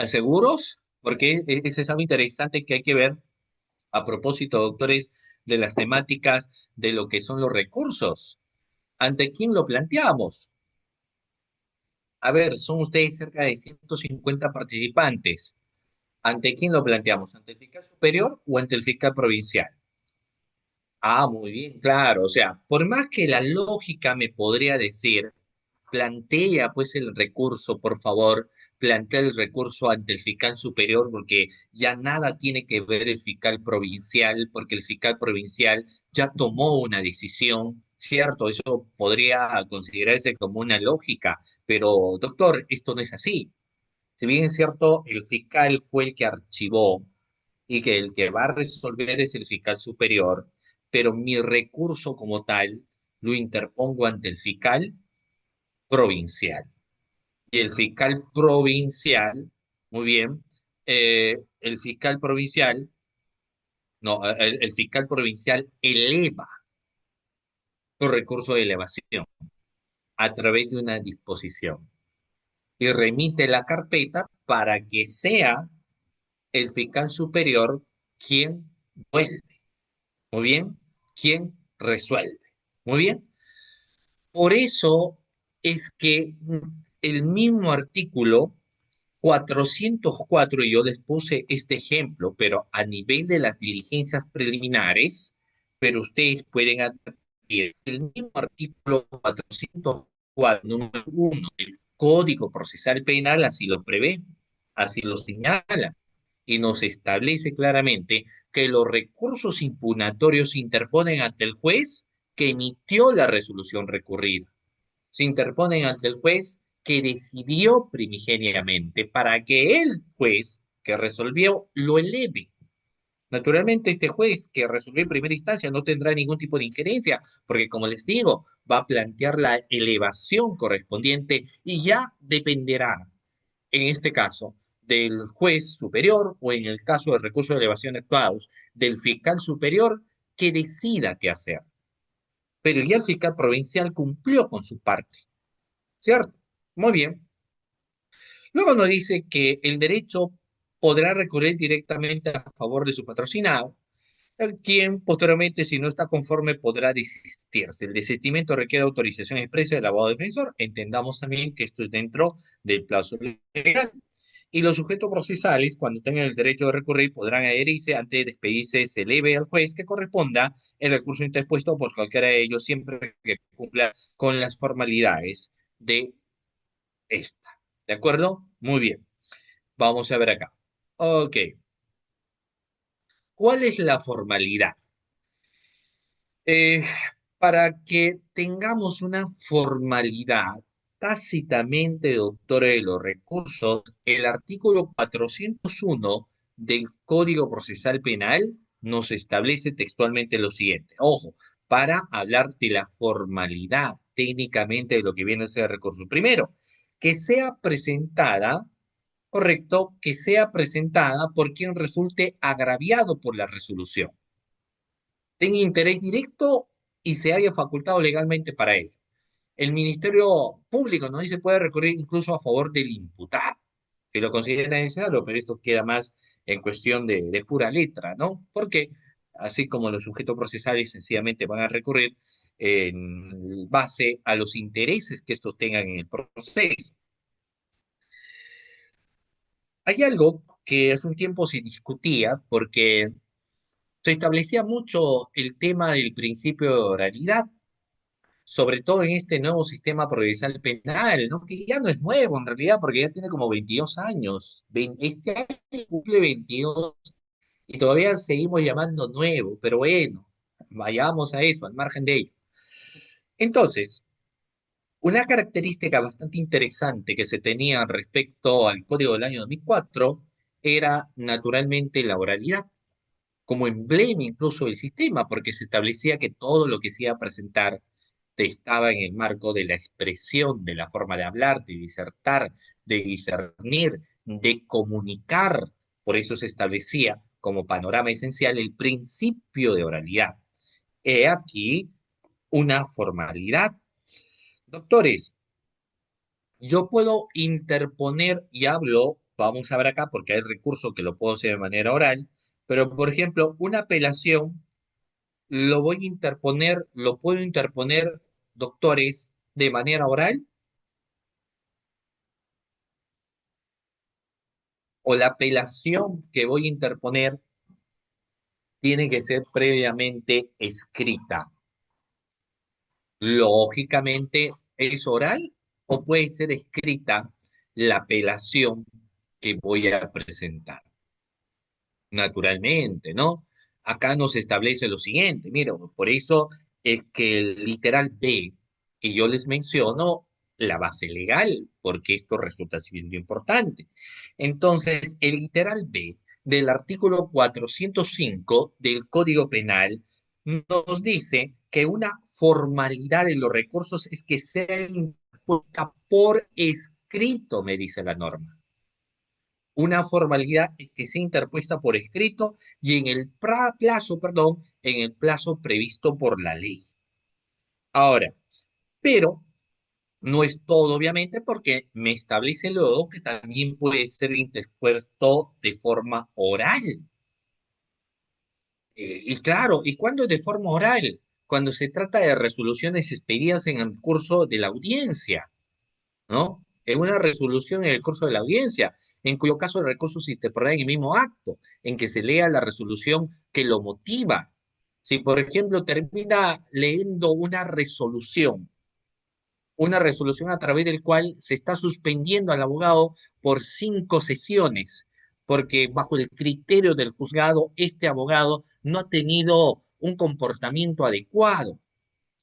¿Seguros? Porque ese es algo interesante que hay que ver a propósito, doctores, de las temáticas de lo que son los recursos. ¿Ante quién lo planteamos? A ver, son ustedes cerca de 150 participantes. ¿Ante quién lo planteamos? ¿Ante el fiscal superior o ante el fiscal provincial? Muy bien, claro. O sea, por más que la lógica me podría decir, plantea pues el recurso, por favor, plantea el recurso ante el fiscal superior, porque ya nada tiene que ver el fiscal provincial, porque el fiscal provincial ya tomó una decisión, ¿cierto? Eso podría considerarse como una lógica, pero doctor, esto no es así. Si bien es cierto, el fiscal fue el que archivó y que el que va a resolver es el fiscal superior, pero mi recurso como tal lo interpongo ante el fiscal provincial. Y el fiscal provincial, muy bien, el fiscal provincial, no, el fiscal provincial eleva su recurso de elevación a través de una disposición y remite la carpeta para que sea el fiscal superior quien vuelve, muy bien, quien resuelve, muy bien. Por eso es que el mismo artículo 404, y yo les puse este ejemplo, pero a nivel de las diligencias preliminares, pero ustedes pueden advertir, el mismo artículo 404, número 1 del Código Procesal Penal así lo prevé, así lo señala, y nos establece claramente que los recursos impugnatorios se interponen ante el juez que emitió la resolución recurrida, se interponen ante el juez que decidió primigeniamente para que el juez que resolvió lo eleve. Naturalmente, este juez que resolvió en primera instancia no tendrá ningún tipo de injerencia, porque como les digo, va a plantear la elevación correspondiente y ya dependerá, en este caso, del juez superior o en el caso del recurso de elevación actuados, del fiscal superior que decida qué hacer. Pero ya el fiscal provincial cumplió con su parte. ¿Cierto? Muy bien. Luego nos dice que el derecho podrá recurrir directamente a favor de su patrocinado, el quien posteriormente, si no está conforme, podrá desistirse. El desistimiento requiere autorización expresa del abogado defensor. Entendamos también que esto es dentro del plazo legal. Y los sujetos procesales, cuando tengan el derecho de recurrir, podrán adherirse antes de despedirse, se eleve al juez que corresponda el recurso interpuesto por cualquiera de ellos, siempre que cumpla con las formalidades de esta. ¿De acuerdo? Muy bien. Vamos a ver acá. Ok. ¿Cuál es la formalidad? Eh, para que tengamos una formalidad tácitamente, doctor de los recursos, el artículo 401 del Código Procesal Penal nos establece textualmente lo siguiente. Ojo, para hablar de la formalidad técnicamente de lo que viene a ser el recurso. Primero, que sea presentada, correcto, que sea presentada por quien resulte agraviado por la resolución, tenga interés directo y se haya facultado legalmente para ello. El Ministerio Público no dice puede recurrir incluso a favor del imputado, que lo considera necesario, pero esto queda más en cuestión de pura letra, ¿no? Porque así como los sujetos procesales sencillamente van a recurrir en base a los intereses que estos tengan en el proceso. Hay algo que hace un tiempo se discutía porque se establecía mucho el tema del principio de oralidad, sobre todo en este nuevo sistema procesal penal, ¿no? Que ya no es nuevo en realidad, porque ya tiene como 22 años. Este año cumple 22 y todavía seguimos llamando nuevo, pero bueno, vayamos a eso, al margen de ello. Entonces, una característica bastante interesante que se tenía respecto al código del año 2004 era naturalmente la oralidad como emblema incluso del sistema, porque se establecía que todo lo que se iba a presentar estaba en el marco de la expresión, de la forma de hablar, de disertar, de discernir, de comunicar. Por eso se establecía como panorama esencial el principio de oralidad. He aquí una formalidad. Doctores, yo puedo interponer y hablo, vamos a ver acá porque hay recurso que lo puedo hacer de manera oral, pero por ejemplo, una apelación lo voy a interponer, lo puedo interponer, doctores, de manera oral, o la apelación que voy a interponer tiene que ser previamente escrita. Lógicamente, ¿es oral o puede ser escrita la apelación que voy a presentar? Naturalmente, ¿no? Acá nos establece lo siguiente, mira, por eso es que el literal B, y yo les menciono la base legal, porque esto resulta siendo importante. Entonces, el literal B del artículo 405 del Código Penal nos dice que una formalidad de los recursos es que sea impuesta por escrito, me dice la norma. Una formalidad que sea interpuesta por escrito y en el plazo, perdón, en el plazo previsto por la ley. Ahora, pero no es todo, obviamente, porque me establece luego que también puede ser interpuesto de forma oral. Y claro, ¿y cuándo es de forma oral? Cuando se trata de resoluciones expedidas en el curso de la audiencia. ¿No? En una resolución en el curso de la audiencia, en cuyo caso el recurso se interpondrá en el mismo acto, en que se lea la resolución que lo motiva. Si, por ejemplo, termina leyendo una resolución a través del cual se está suspendiendo al abogado por 5 sesiones, porque bajo el criterio del juzgado, este abogado no ha tenido un comportamiento adecuado.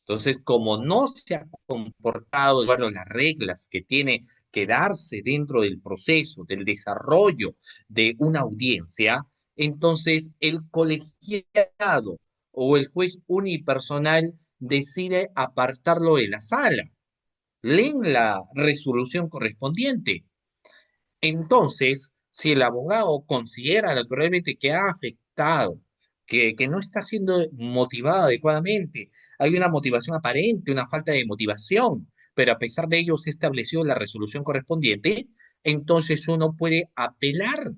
Entonces, como no se ha comportado de acuerdo a las reglas que tiene que darse dentro del proceso, del desarrollo de una audiencia, entonces el colegiado o el juez unipersonal decide apartarlo de la sala. Leen la resolución correspondiente. Entonces, si el abogado considera naturalmente que ha afectado, que no está siendo motivado adecuadamente, hay una motivación aparente, una falta de motivación, pero a pesar de ello se estableció la resolución correspondiente, entonces uno puede apelar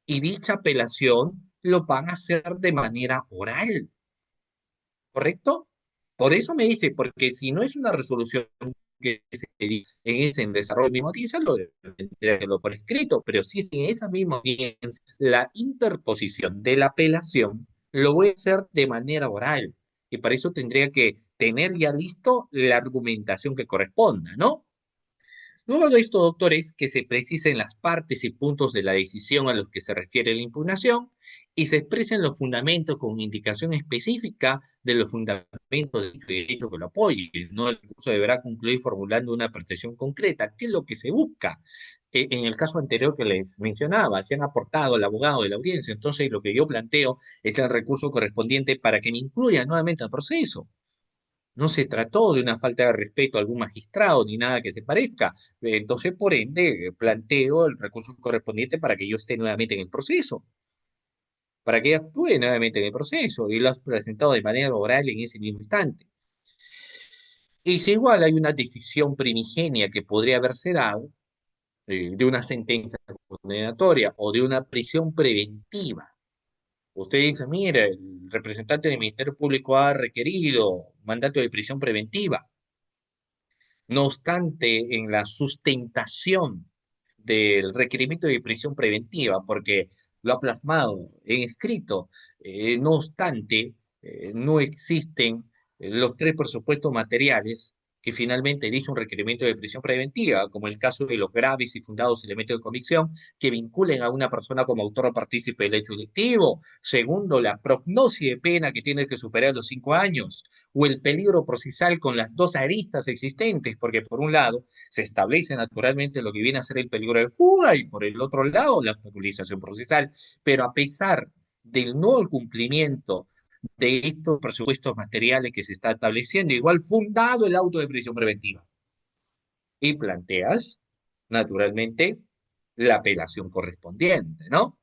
y dicha apelación lo van a hacer de manera oral, ¿correcto? Por eso me dice, porque si no es una resolución que se dice en ese desarrollo mismo audiencia, lo tendría que hacerlo por escrito, pero si es en esa misma audiencia, la interposición de la apelación lo voy a hacer de manera oral, y para eso tendría que tener ya listo la argumentación que corresponda, ¿no? Luego de esto, doctor, es que se precisen las partes y puntos de la decisión a los que se refiere la impugnación y se expresen los fundamentos con indicación específica de los fundamentos del derecho que lo apoye. No, el curso deberá concluir formulando una pretensión concreta. ¿Qué es lo que se busca? En el caso anterior que les mencionaba, se han aportado el abogado de la audiencia, entonces lo que yo planteo es el recurso correspondiente para que me incluya nuevamente al proceso. No se trató de una falta de respeto a algún magistrado ni nada que se parezca. Entonces, por ende, planteo el recurso correspondiente para que yo esté nuevamente en el proceso, para que actúe nuevamente en el proceso y lo has presentado de manera oral en ese mismo instante. Y si igual hay una decisión primigenia que podría haberse dado, de una sentencia condenatoria o de una prisión preventiva. Usted dice, mire, el representante del Ministerio Público ha requerido mandato de prisión preventiva. No obstante, en la sustentación del requerimiento de prisión preventiva, porque lo ha plasmado en escrito, no obstante, no existen los tres presupuestos materiales que finalmente dice un requerimiento de prisión preventiva, como el caso de los graves y fundados elementos de convicción que vinculen a una persona como autor o partícipe del hecho delictivo. Segundo, la prognosis de pena que tiene que superar los 5 años o el peligro procesal con las dos aristas existentes, porque por un lado se establece naturalmente lo que viene a ser el peligro de fuga y por el otro lado la obstaculización procesal, pero a pesar del no cumplimiento de estos presupuestos materiales que se está estableciendo, igual fundado el auto de prisión preventiva. Y planteas, naturalmente, la apelación correspondiente, ¿no?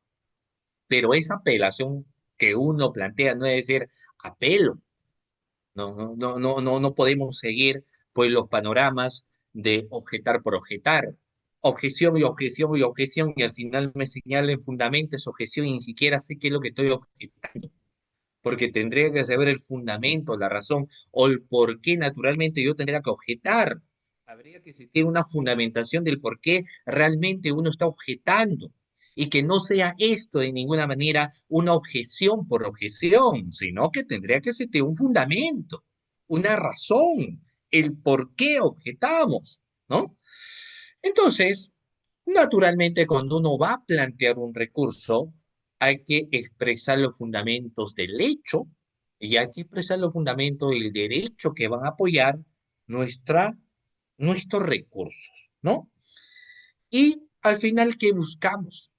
Pero esa apelación que uno plantea no debe ser apelo. No podemos seguir pues los panoramas de objetar por objetar. Objeción y objeción y objeción, y al final me señalen fundamentos, objeción, y ni siquiera sé qué es lo que estoy objetando, porque tendría que saber el fundamento, la razón, o el por qué naturalmente yo tendría que objetar. Habría que existir una fundamentación del por qué realmente uno está objetando. y que no sea esto de ninguna manera una objeción por objeción, sino que tendría que ser un fundamento, una razón, el por qué objetamos, ¿no? Entonces, naturalmente, cuando uno va a plantear un recurso, hay que expresar los fundamentos del hecho y hay que expresar los fundamentos del derecho que van a apoyar nuestra, nuestros recursos, ¿no? Y al final, ¿qué buscamos?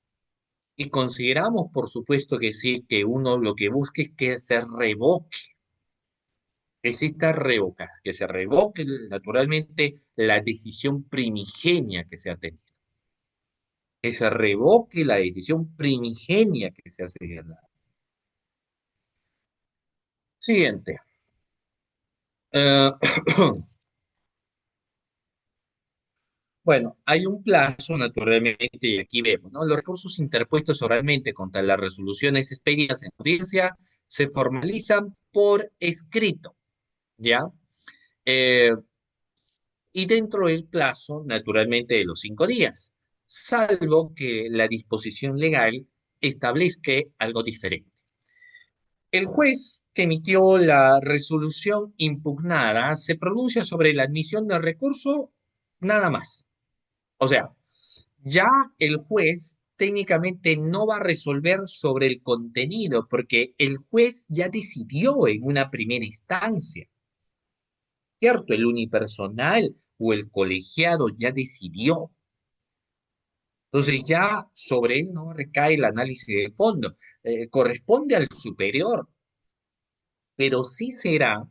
Y consideramos, por supuesto que sí, que uno lo que busque es que se revoque, exista revoca, que se revoque naturalmente la decisión primigenia que se ha tenido, que se revoque la decisión primigenia que se ha señalado. Siguiente. Eh, bueno, hay un plazo, naturalmente, y aquí vemos, ¿no? Los recursos interpuestos oralmente contra las resoluciones expedidas en audiencia se formalizan por escrito, ¿ya? Eh, y dentro del plazo, naturalmente, de los 5 días, salvo que la disposición legal establezca algo diferente. El juez que emitió la resolución impugnada se pronuncia sobre la admisión del recurso nada más. O sea, ya el juez técnicamente no va a resolver sobre el contenido porque el juez ya decidió en una primera instancia, ¿cierto? El unipersonal o el colegiado ya decidió. Entonces ya sobre él no recae el análisis de fondo, corresponde al superior, pero sí será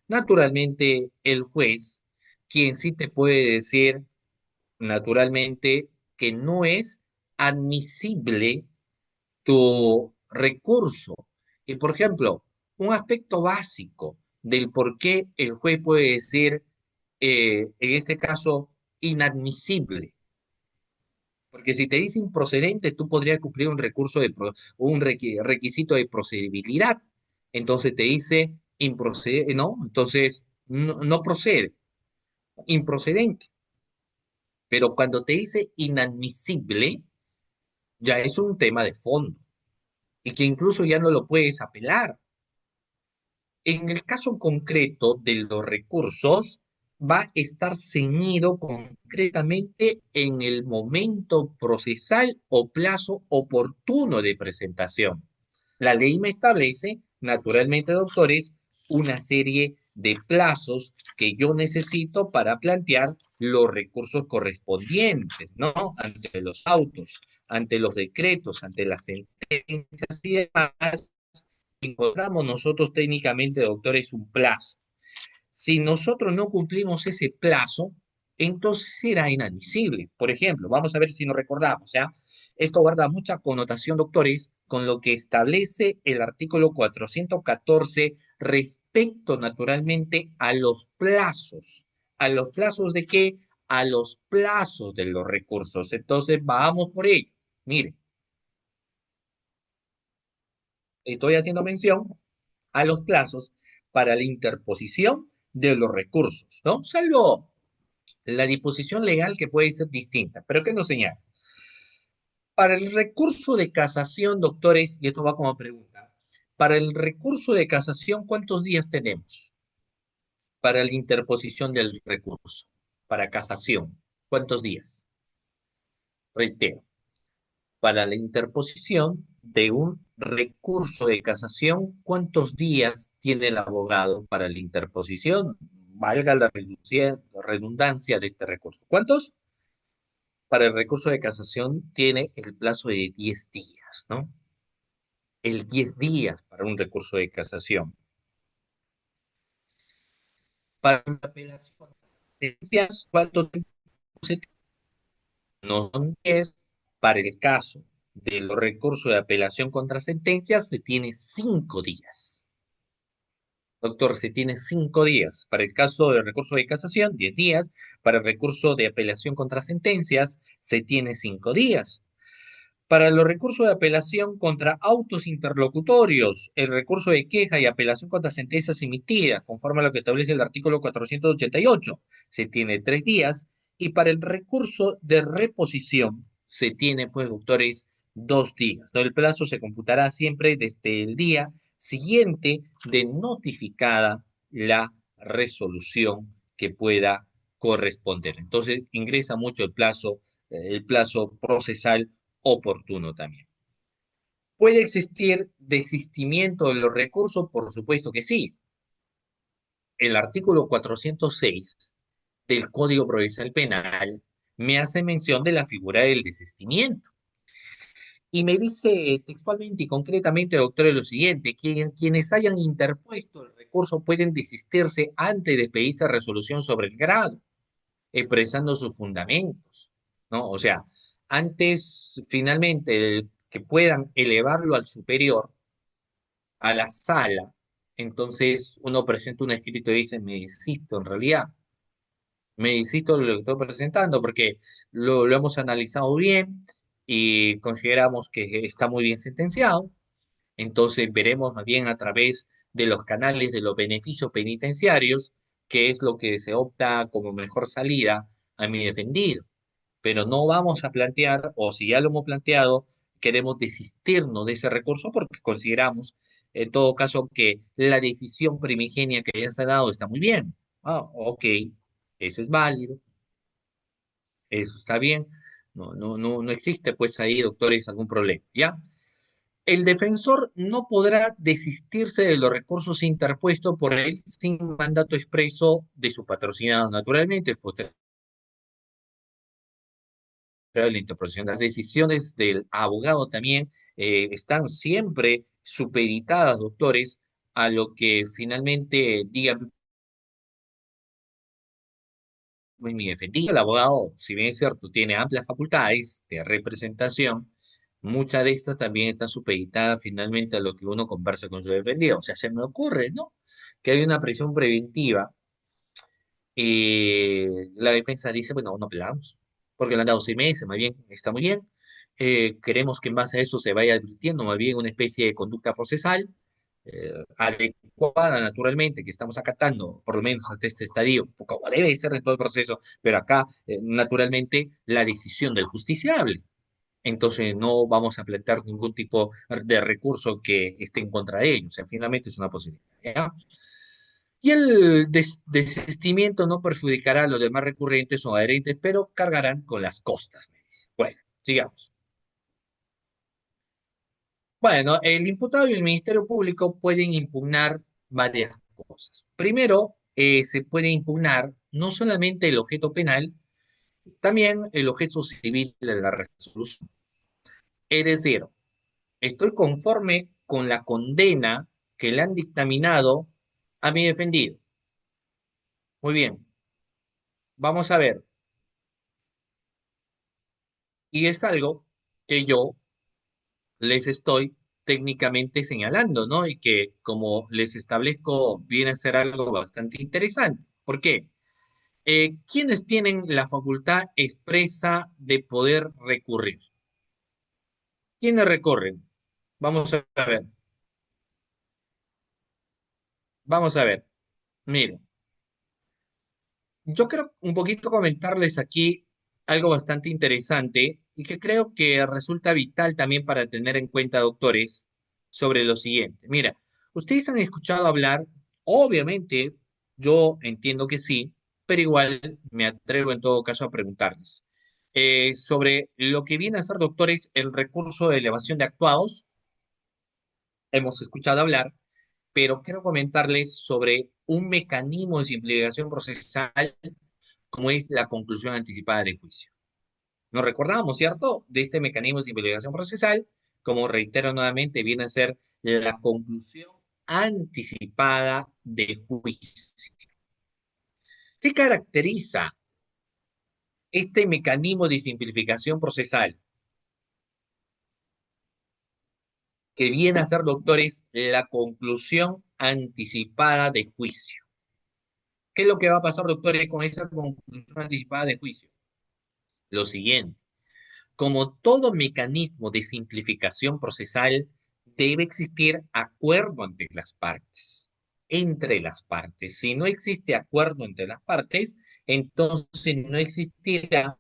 naturalmente el juez quien sí te puede decir naturalmente que no es admisible tu recurso. Y por ejemplo, un aspecto básico del por qué el juez puede decir, en este caso, inadmisible. Porque si te dice improcedente, tú podrías cumplir un recurso requisito de procedibilidad. Entonces te dice improcedente, ¿no? Entonces no procede, improcedente. Pero cuando te dice inadmisible, ya es un tema de fondo y que incluso ya no lo puedes apelar. En el caso concreto de los recursos, va a estar ceñido concretamente en el momento procesal o plazo oportuno de presentación. La ley me establece, naturalmente, doctores, una serie de plazos que yo necesito para plantear los recursos correspondientes, ¿no? Ante los autos, ante los decretos, ante las sentencias y demás, encontramos nosotros técnicamente, doctores, un plazo. Si nosotros no cumplimos ese plazo, entonces será inadmisible. Por ejemplo, vamos a ver si nos recordamos, ¿ya? Esto guarda mucha connotación, doctores, con lo que establece el artículo 414 respecto, naturalmente, a los plazos. ¿A los plazos de qué? A los plazos de los recursos. Entonces, vamos por ello. Mire, estoy haciendo mención a los plazos para la interposición de los recursos, ¿no? Salvo la disposición legal que puede ser distinta, pero ¿qué nos señala? Para el recurso de casación, doctores, y esto va como pregunta, para el recurso de casación, ¿cuántos días tenemos? Para la interposición del recurso, para casación, ¿cuántos días? Reitero, para la interposición de un recurso de casación, ¿cuántos días tiene el abogado para la interposición? Valga la redundancia de este recurso. ¿Cuántos? Para el recurso de casación tiene el plazo de 10 días, ¿no? El 10 días para un recurso de casación. Para la apelación de sentencias, ¿cuánto tiempo se tiene? No son 10. Para el caso de los recursos de apelación contra sentencias, se tiene 5 días. Doctor, se tiene 5 días. Para el caso del recurso de casación, 10 días. Para el recurso de apelación contra sentencias, se tiene 5 días. Para los recursos de apelación contra autos interlocutorios, el recurso de queja y apelación contra sentencias emitidas, conforme a lo que establece el artículo 488, se tiene 3 días. Y para el recurso de reposición, se tiene, pues, doctores, 2 días, ¿no? El plazo se computará siempre desde el día siguiente de notificada la resolución que pueda corresponder. Entonces, ingresa mucho el plazo procesal oportuno también. ¿Puede existir desistimiento de los recursos? Por supuesto que sí. El artículo 406 del Código Procesal Penal me hace mención de la figura del desistimiento. Y me dice textualmente y concretamente, doctor, lo siguiente: quienes hayan interpuesto el recurso pueden desistirse antes de pedirse resolución sobre el grado, expresando sus fundamentos, ¿no? O sea, antes finalmente que puedan elevarlo al superior, a la sala, entonces uno presenta un escrito y dice, me desisto en realidad, me desisto de lo que estoy presentando porque lo hemos analizado bien y consideramos que está muy bien sentenciado. Entonces veremos más bien a través de los canales de los beneficios penitenciarios qué es lo que se opta como mejor salida a mi defendido. Pero no vamos a plantear, o si ya lo hemos planteado, queremos desistirnos de ese recurso porque consideramos, en todo caso, que la decisión primigenia que ya se ha dado está muy bien. Ah, ok, eso es válido, eso está bien. No existe, pues ahí, doctores, algún problema, ¿ya? El defensor no podrá desistirse de los recursos interpuestos por él sin mandato expreso de su patrocinado, naturalmente, posterior a la interposición. Las decisiones del abogado también están siempre supeditadas, doctores, a lo que finalmente diga mi defendido. El abogado, si bien es cierto, tiene amplias facultades de representación, muchas de estas también están supeditadas finalmente a lo que uno conversa con su defendido. O sea, se me ocurre, ¿no? Que hay una prisión preventiva y la defensa dice, bueno, no peleamos, porque le han dado 6 meses, más bien, está muy bien. Queremos que en base a eso se vaya advirtiendo más bien una especie de conducta procesal adecuada, naturalmente, que estamos acatando, por lo menos hasta este estadio, como debe ser en todo el proceso, pero acá, naturalmente, la decisión del justiciable. Entonces, no vamos a plantear ningún tipo de recurso que esté en contra de ellos. O sea, finalmente es una posibilidad. ¿Ya? Y el desistimiento no perjudicará a los demás recurrentes o adherentes, pero cargarán con las costas. Me dice. Bueno, sigamos. Bueno, el imputado y el Ministerio Público pueden impugnar varias cosas. Primero, se puede impugnar no solamente el objeto penal, también el objeto civil de la resolución. Es decir, estoy conforme con la condena que le han dictaminado a mi defendido. Muy bien, vamos a ver. Y es algo que yo les estoy técnicamente señalando, ¿no? Y que, como les establezco, viene a ser algo bastante interesante. ¿Por qué? ¿Quiénes tienen la facultad expresa de poder recurrir? ¿Quiénes recurren? Vamos a ver, vamos a ver. Miren, yo quiero un poquito comentarles aquí algo bastante interesante y que creo que resulta vital también para tener en cuenta, doctores, sobre lo siguiente. Mira, ustedes han escuchado hablar, obviamente, yo entiendo que sí, pero igual me atrevo en todo caso a preguntarles sobre lo que viene a ser, doctores, el recurso de elevación de actuados. Hemos escuchado hablar, pero quiero comentarles sobre un mecanismo de simplificación procesal como es la conclusión anticipada de juicio. Nos recordamos, ¿cierto?, de este mecanismo de simplificación procesal, como reitero nuevamente, viene a ser la conclusión anticipada de juicio. ¿Qué caracteriza este mecanismo de simplificación procesal? Que viene a ser, doctores, la conclusión anticipada de juicio. ¿Qué es lo que va a pasar, doctores, con esa conclusión anticipada de juicio? Lo siguiente: como todo mecanismo de simplificación procesal, debe existir acuerdo entre las partes. Entre las partes. Si no existe acuerdo entre las partes, entonces no existirá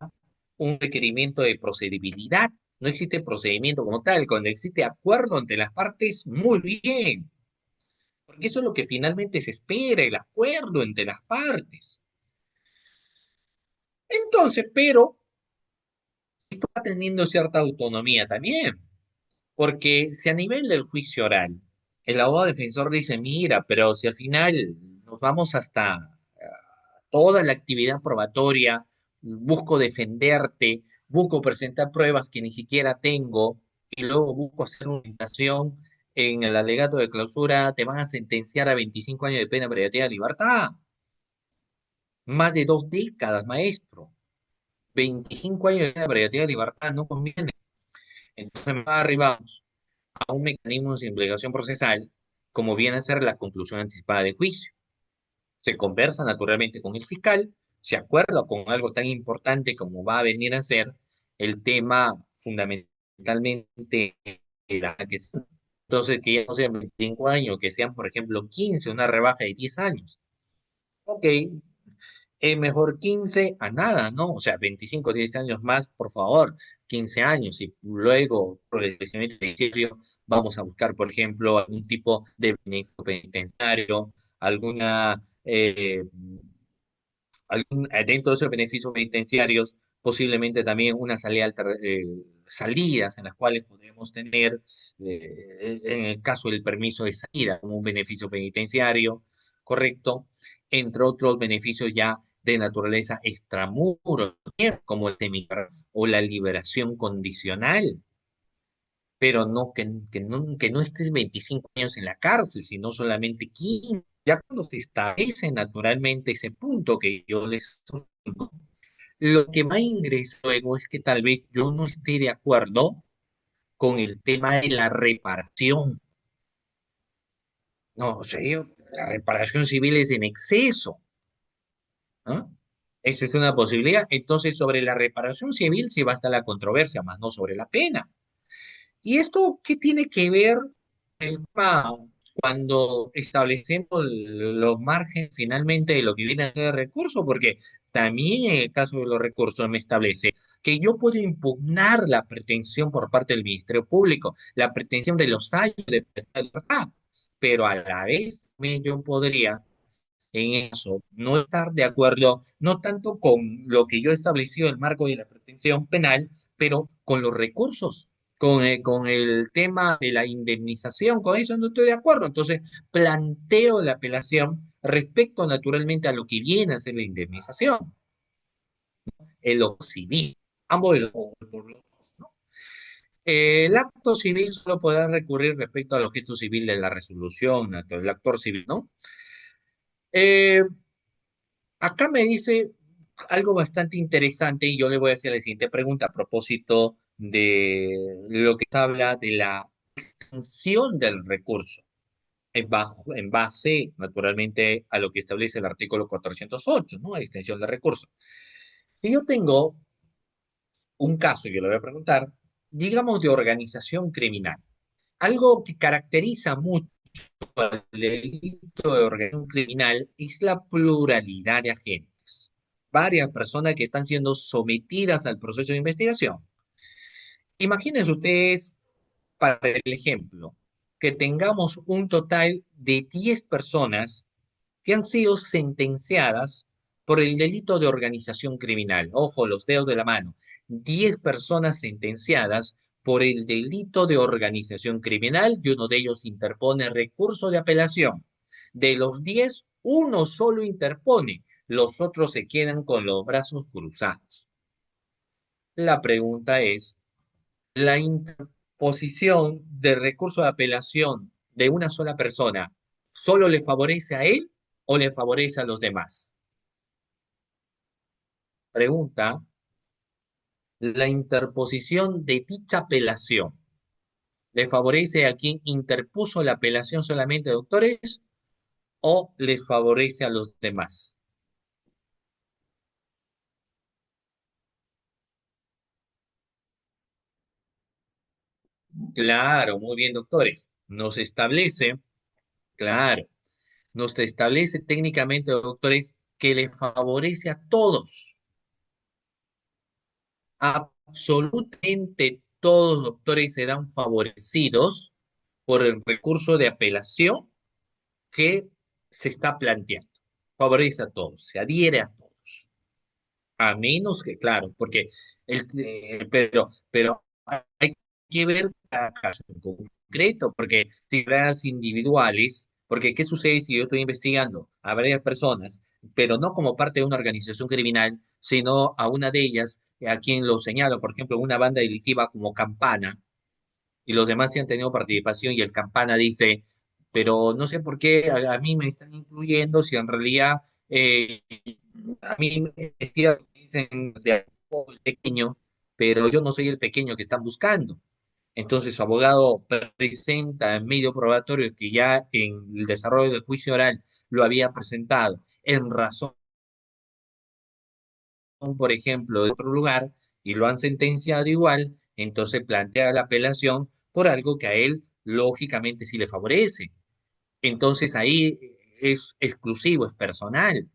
un requerimiento de procedibilidad. No existe procedimiento como tal. Cuando existe acuerdo entre las partes, muy bien, porque eso es lo que finalmente se espera, el acuerdo entre las partes. Entonces, pero está teniendo cierta autonomía también, porque si a nivel del juicio oral, el abogado defensor dice, mira, pero si al final nos vamos hasta toda la actividad probatoria, busco defenderte, busco presentar pruebas que ni siquiera tengo, y luego busco hacer una invitación en el alegato de clausura, te van a sentenciar a 25 años de pena privativa de libertad. Más de 2 décadas, maestro. 25 años de pena privativa de libertad no conviene. Entonces, más arribamos a un mecanismo de simplificación procesal, como viene a ser la conclusión anticipada de juicio. Se conversa naturalmente con el fiscal, se acuerda con algo tan importante como va a venir a ser el tema fundamentalmente entonces que ya no sean 25 años, que sean, por ejemplo, 15, una rebaja de 10 años. Ok, es mejor 15 a nada, ¿no? O sea, 25, 10 años más, por favor, 15 años. Y luego, por el crecimiento penitenciario, vamos a buscar, por ejemplo, algún tipo de beneficio penitenciario, alguna, dentro de esos beneficios penitenciarios, posiblemente también una salidas en las cuales podemos tener, en el caso del permiso de salida, como un beneficio penitenciario, ¿correcto? Entre otros beneficios ya de naturaleza extramuros, como el semicar o la liberación condicional, pero no que no estés 25 años en la cárcel, sino solamente 15. Ya cuando se establece naturalmente ese punto que yo les sostengo, lo que va a ingresar luego es que tal vez yo no esté de acuerdo con el tema de la reparación. No, o sea, la reparación civil es en exceso, ¿no? Esa es una posibilidad. Entonces, sobre la reparación civil sí va a estar la controversia, más no sobre la pena. ¿Y esto qué tiene que ver el tema cuando establecemos los márgenes finalmente de lo que viene a ser el recurso? Porque también en el caso de los recursos me establece que yo puedo impugnar la pretensión por parte del Ministerio Público, la pretensión de los años de libertad, pero a la vez también yo podría en eso, no estar de acuerdo, no tanto con lo que yo he establecido en el marco de la pretensión penal, pero con los recursos, con el tema de la indemnización, con eso no estoy de acuerdo. Entonces, planteo la apelación respecto naturalmente a lo que viene a ser la indemnización, en lo civil, ambos de por los dos, ¿no? El acto civil solo podrá recurrir respecto al objeto civil de la resolución, el actor civil, ¿no? Eh, Acá me dice algo bastante interesante y yo le voy a hacer la siguiente pregunta a propósito de lo que habla de la extensión del recurso en base, naturalmente, a lo que establece el artículo 408, ¿no? Extensión del recurso. Si yo tengo un caso, yo le voy a preguntar, digamos de organización criminal, algo que caracteriza mucho al delito de organización criminal es la pluralidad de agentes. Varias personas que están siendo sometidas al proceso de investigación. Imagínense ustedes, para el ejemplo, que tengamos un total de 10 personas que han sido sentenciadas por el delito de organización criminal. Ojo, los dedos de la mano. 10 personas sentenciadas por el delito de organización criminal y uno de ellos interpone recurso de apelación. De los 10, uno solo interpone, los otros se quedan con los brazos cruzados. La pregunta es, ¿la interposición de recurso de apelación de una sola persona solo le favorece a él o le favorece a los demás? Pregunta, ¿la interposición de dicha apelación le favorece a quien interpuso la apelación solamente, doctores, o les favorece a los demás? Claro, muy bien, doctores. Claro, nos establece técnicamente, doctores, que le favorece a todos, absolutamente todos los doctores serán favorecidos por el recurso de apelación que se está planteando. Favorece a todos, se adhiere a todos. A menos que, claro, porque pero hay que ver cada caso en concreto, porque si fueras individuales, porque ¿qué sucede si yo estoy investigando a varias personas, pero no como parte de una organización criminal, sino a una de ellas, a quien lo señalo, por ejemplo, una banda delictiva como Campana, y los demás sí han tenido participación, y el Campana dice, pero no sé por qué a mí me están incluyendo si en realidad eh, a mí me dicen de pequeño, pero yo no soy el pequeño que están buscando. Entonces su abogado presenta en medio probatorio que ya en el desarrollo del juicio oral lo había presentado en razón, por ejemplo, de otro lugar y lo han sentenciado igual, entonces plantea la apelación por algo que a él lógicamente sí le favorece. Entonces ahí es exclusivo, es personal.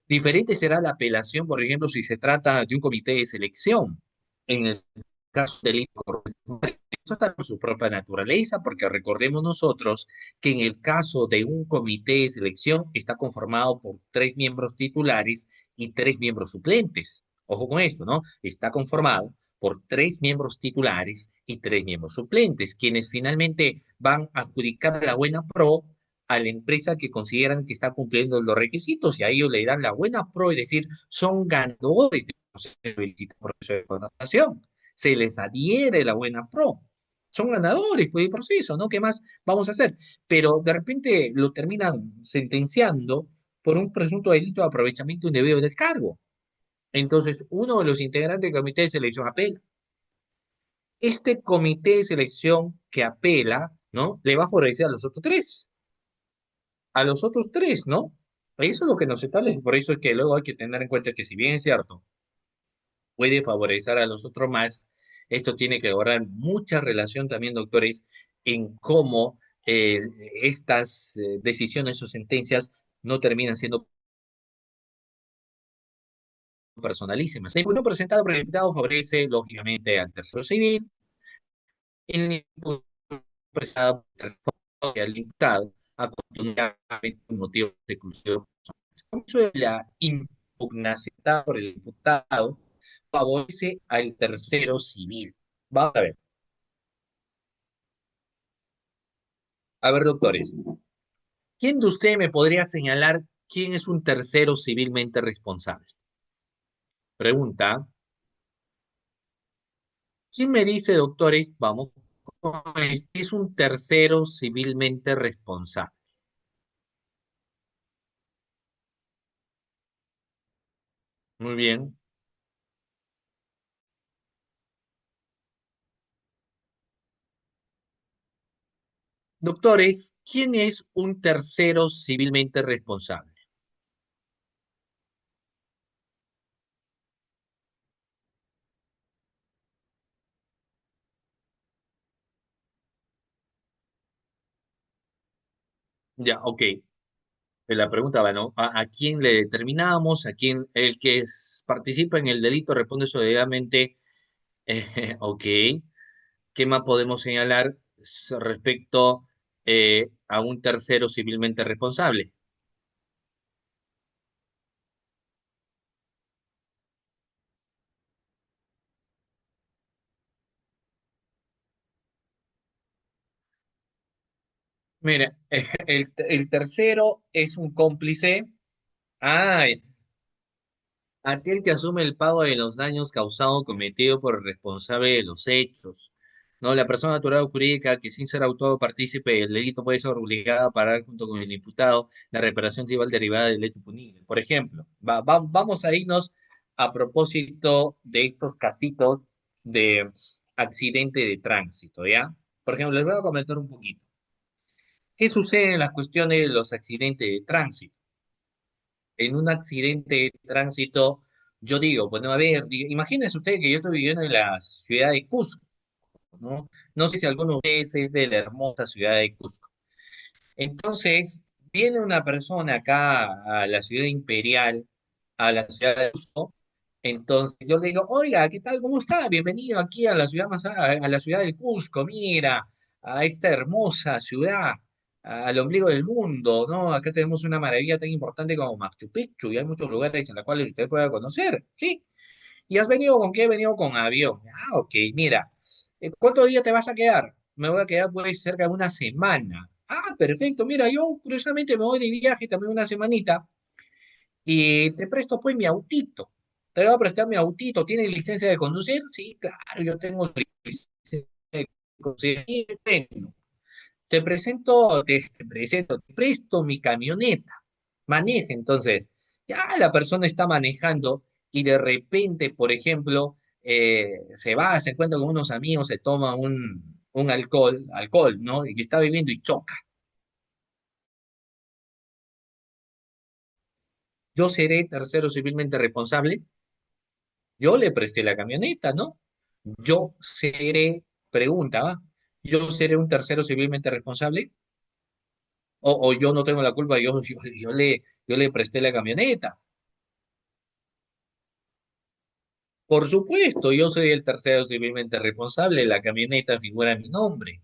Diferente será la apelación, por ejemplo, si se trata de un comité de selección. En el caso del delito correspondiente, esto está por su propia naturaleza, porque recordemos nosotros que en el caso de un comité de selección está conformado por tres miembros titulares y tres miembros suplentes. Ojo con esto, ¿no? Está conformado por tres miembros titulares y tres miembros suplentes, quienes finalmente van a adjudicar la buena pro a la empresa que consideran que está cumpliendo los requisitos y a ellos le dan la buena pro y decir, son ganadores del proceso de contratación, se les adhiere la buena pro, son ganadores pues, del proceso, ¿no? ¿Qué más vamos a hacer? Pero de repente lo terminan sentenciando por un presunto delito de aprovechamiento indebido del cargo. Entonces, uno de los integrantes del comité de selección apela. Este comité de selección que apela, ¿no? Le va a favorecer a los otros tres, ¿no? Eso es lo que nos establece, por eso es que luego hay que tener en cuenta que si bien es cierto, puede favorecer a los otros más, esto tiene que guardar mucha relación también, doctores, en cómo eh, estas decisiones o sentencias no terminan siendo personalísimas. La impugnación presentada por el imputado favorece, lógicamente, al tercero civil, el imputado presentado por el imputado a continuar un motivo de exclusión. Eso de la impugnación por el imputado favorece al tercero civil. Vamos a ver, doctores, ¿quién de ustedes me podría señalar quién es un tercero civilmente responsable? Pregunta, ¿quién me dice, doctores, vamos, es un tercero civilmente responsable? Muy bien. Doctores, ¿quién es un tercero civilmente responsable? Ya, ok. La pregunta va, ¿no? ¿A quién le determinamos? ¿A quién el que participa en el delito responde solidariamente? Ok. ¿Qué más podemos señalar respecto a un tercero civilmente responsable? Mira, el tercero es un cómplice. Ah, aquel que asume el pago de los daños causados cometido por el responsable de los hechos. No, la persona natural o jurídica que sin ser autor o partícipe del delito puede ser obligada a pagar junto con el imputado la reparación civil derivada del hecho punible. Por ejemplo, vamos a irnos a propósito de estos casitos de accidente de tránsito, ¿ya? Por ejemplo, les voy a comentar un poquito. ¿Qué sucede en las cuestiones de los accidentes de tránsito? En un accidente de tránsito, yo digo, bueno, a ver, imagínense ustedes que yo estoy viviendo en la ciudad de Cusco, ¿no? No sé si alguno de ustedes es de la hermosa ciudad de Cusco. Entonces, viene una persona acá a la ciudad imperial, a la ciudad de Cusco, Entonces yo le digo, oiga, ¿qué tal? ¿Cómo está? Bienvenido aquí a la ciudad a la ciudad del Cusco, mira, a esta hermosa ciudad, al ombligo del mundo, ¿no? Acá tenemos una maravilla tan importante como Machu Picchu y hay muchos lugares en los cuales usted pueda conocer, ¿sí? ¿Y has venido con qué? He venido con avión. Ah, ok, mira, ¿cuántos días te vas a quedar? Me voy a quedar pues cerca de una semana. Ah, perfecto, mira, yo curiosamente me voy de viaje también una semanita y te presto pues mi autito. Te voy a prestar mi autito. ¿Tienes licencia de conducir? Sí, claro, yo tengo licencia de conducir. Y, bueno, te presto mi camioneta. Maneja, entonces, ya la persona está manejando y de repente, por ejemplo, se va, se encuentra con unos amigos, se toma un alcohol, ¿no? Y está bebiendo y choca. Yo seré tercero civilmente responsable. Yo le presté la camioneta, ¿no? Yo seré, pregunta, ¿va? Yo seré un tercero civilmente responsable o yo no tengo la culpa, yo le presté la camioneta. Por supuesto, yo soy el tercero civilmente responsable, la camioneta figura mi nombre.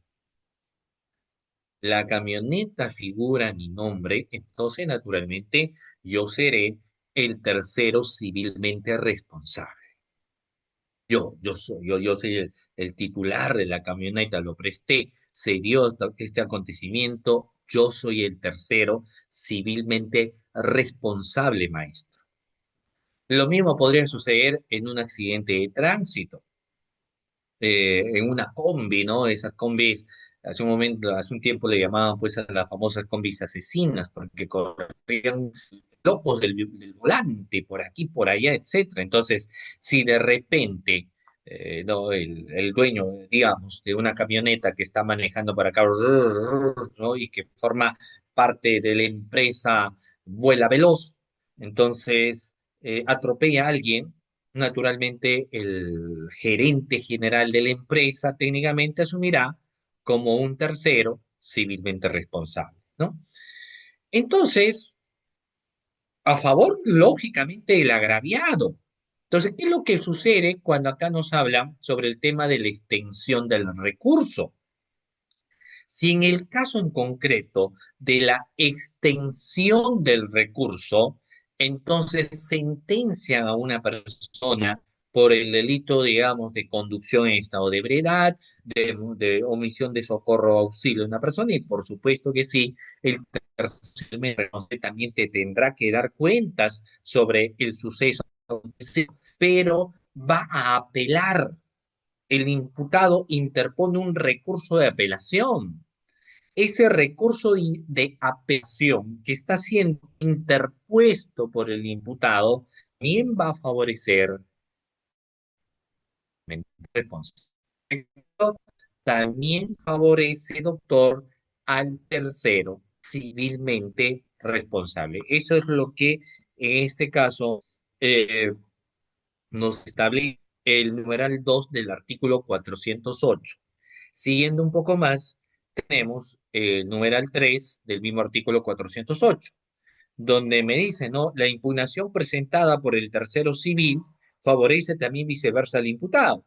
La camioneta figura mi nombre, entonces naturalmente yo seré el tercero civilmente responsable. Yo soy el titular de la camioneta, lo presté, se dio este acontecimiento, yo soy el tercero civilmente responsable, maestro. Lo mismo podría suceder en un accidente de tránsito, en una combi, ¿no? Esas combis, hace un momento, hace un tiempo le llamaban pues a las famosas combis asesinas, porque corrían locos del volante, por aquí, por allá, etcétera. Entonces, si de repente, no, el dueño, digamos, de una camioneta que está manejando para acá, ¿no? Y que forma parte de la empresa Vuela Veloz, entonces atropella a alguien, naturalmente el gerente general de la empresa técnicamente asumirá como un tercero civilmente responsable, ¿no? Entonces, a favor, lógicamente, el agraviado. Entonces, ¿qué es lo que sucede cuando acá nos hablan sobre el tema de la extensión del recurso? Si en el caso en concreto de la extensión del recurso, entonces sentencian a una persona por el delito, digamos, de conducción en estado de ebriedad, de omisión de socorro o auxilio a una persona, y por supuesto que sí, el tercer también te tendrá que dar cuentas sobre el suceso, pero va a apelar. El imputado interpone un recurso de apelación. Ese recurso de apelación que está siendo interpuesto por el imputado también va a favorecer responsable. También favorece, doctor, al tercero civilmente responsable. Eso es lo que en este caso eh, nos establece el numeral 2 del artículo 408. Siguiendo un poco más, tenemos el numeral 3 del mismo artículo 408, donde me dice, ¿no? La impugnación presentada por el tercero civil favorece también viceversa al imputado,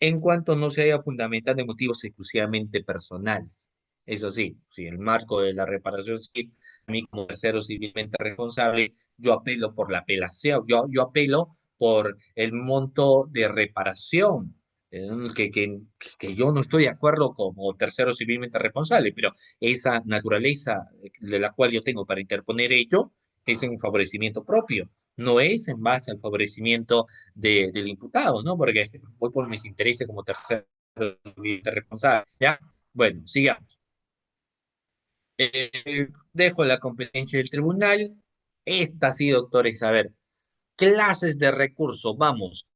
en cuanto no se haya fundamentado en motivos exclusivamente personales. Eso sí, si el marco de la reparación civil, a mí como tercero civilmente responsable, yo apelo por la apelación, yo apelo por el monto de reparación, eh, que, que, que yo no estoy de acuerdo como tercero civilmente responsable, pero esa naturaleza de la cual yo tengo para interponer ello es en favorecimiento propio, no es en base al favorecimiento del imputado, ¿no? Porque voy por mis intereses como tercero civilmente responsable, ¿ya? Bueno, sigamos. Dejo la competencia del tribunal. Esta sí, doctores, a ver, clases de recurso, vamos.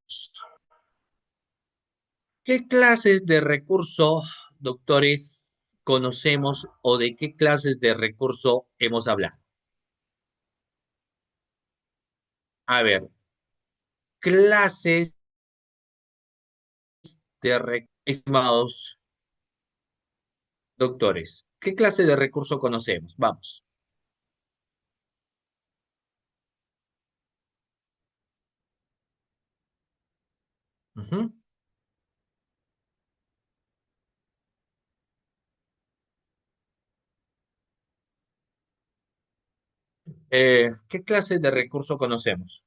¿Qué clases de recurso, doctores, conocemos o de qué clases de recurso hemos hablado? A ver, clases estimados doctores, ¿qué clase de recurso conocemos? Vamos. Ujú. ¿Qué clase de recurso conocemos?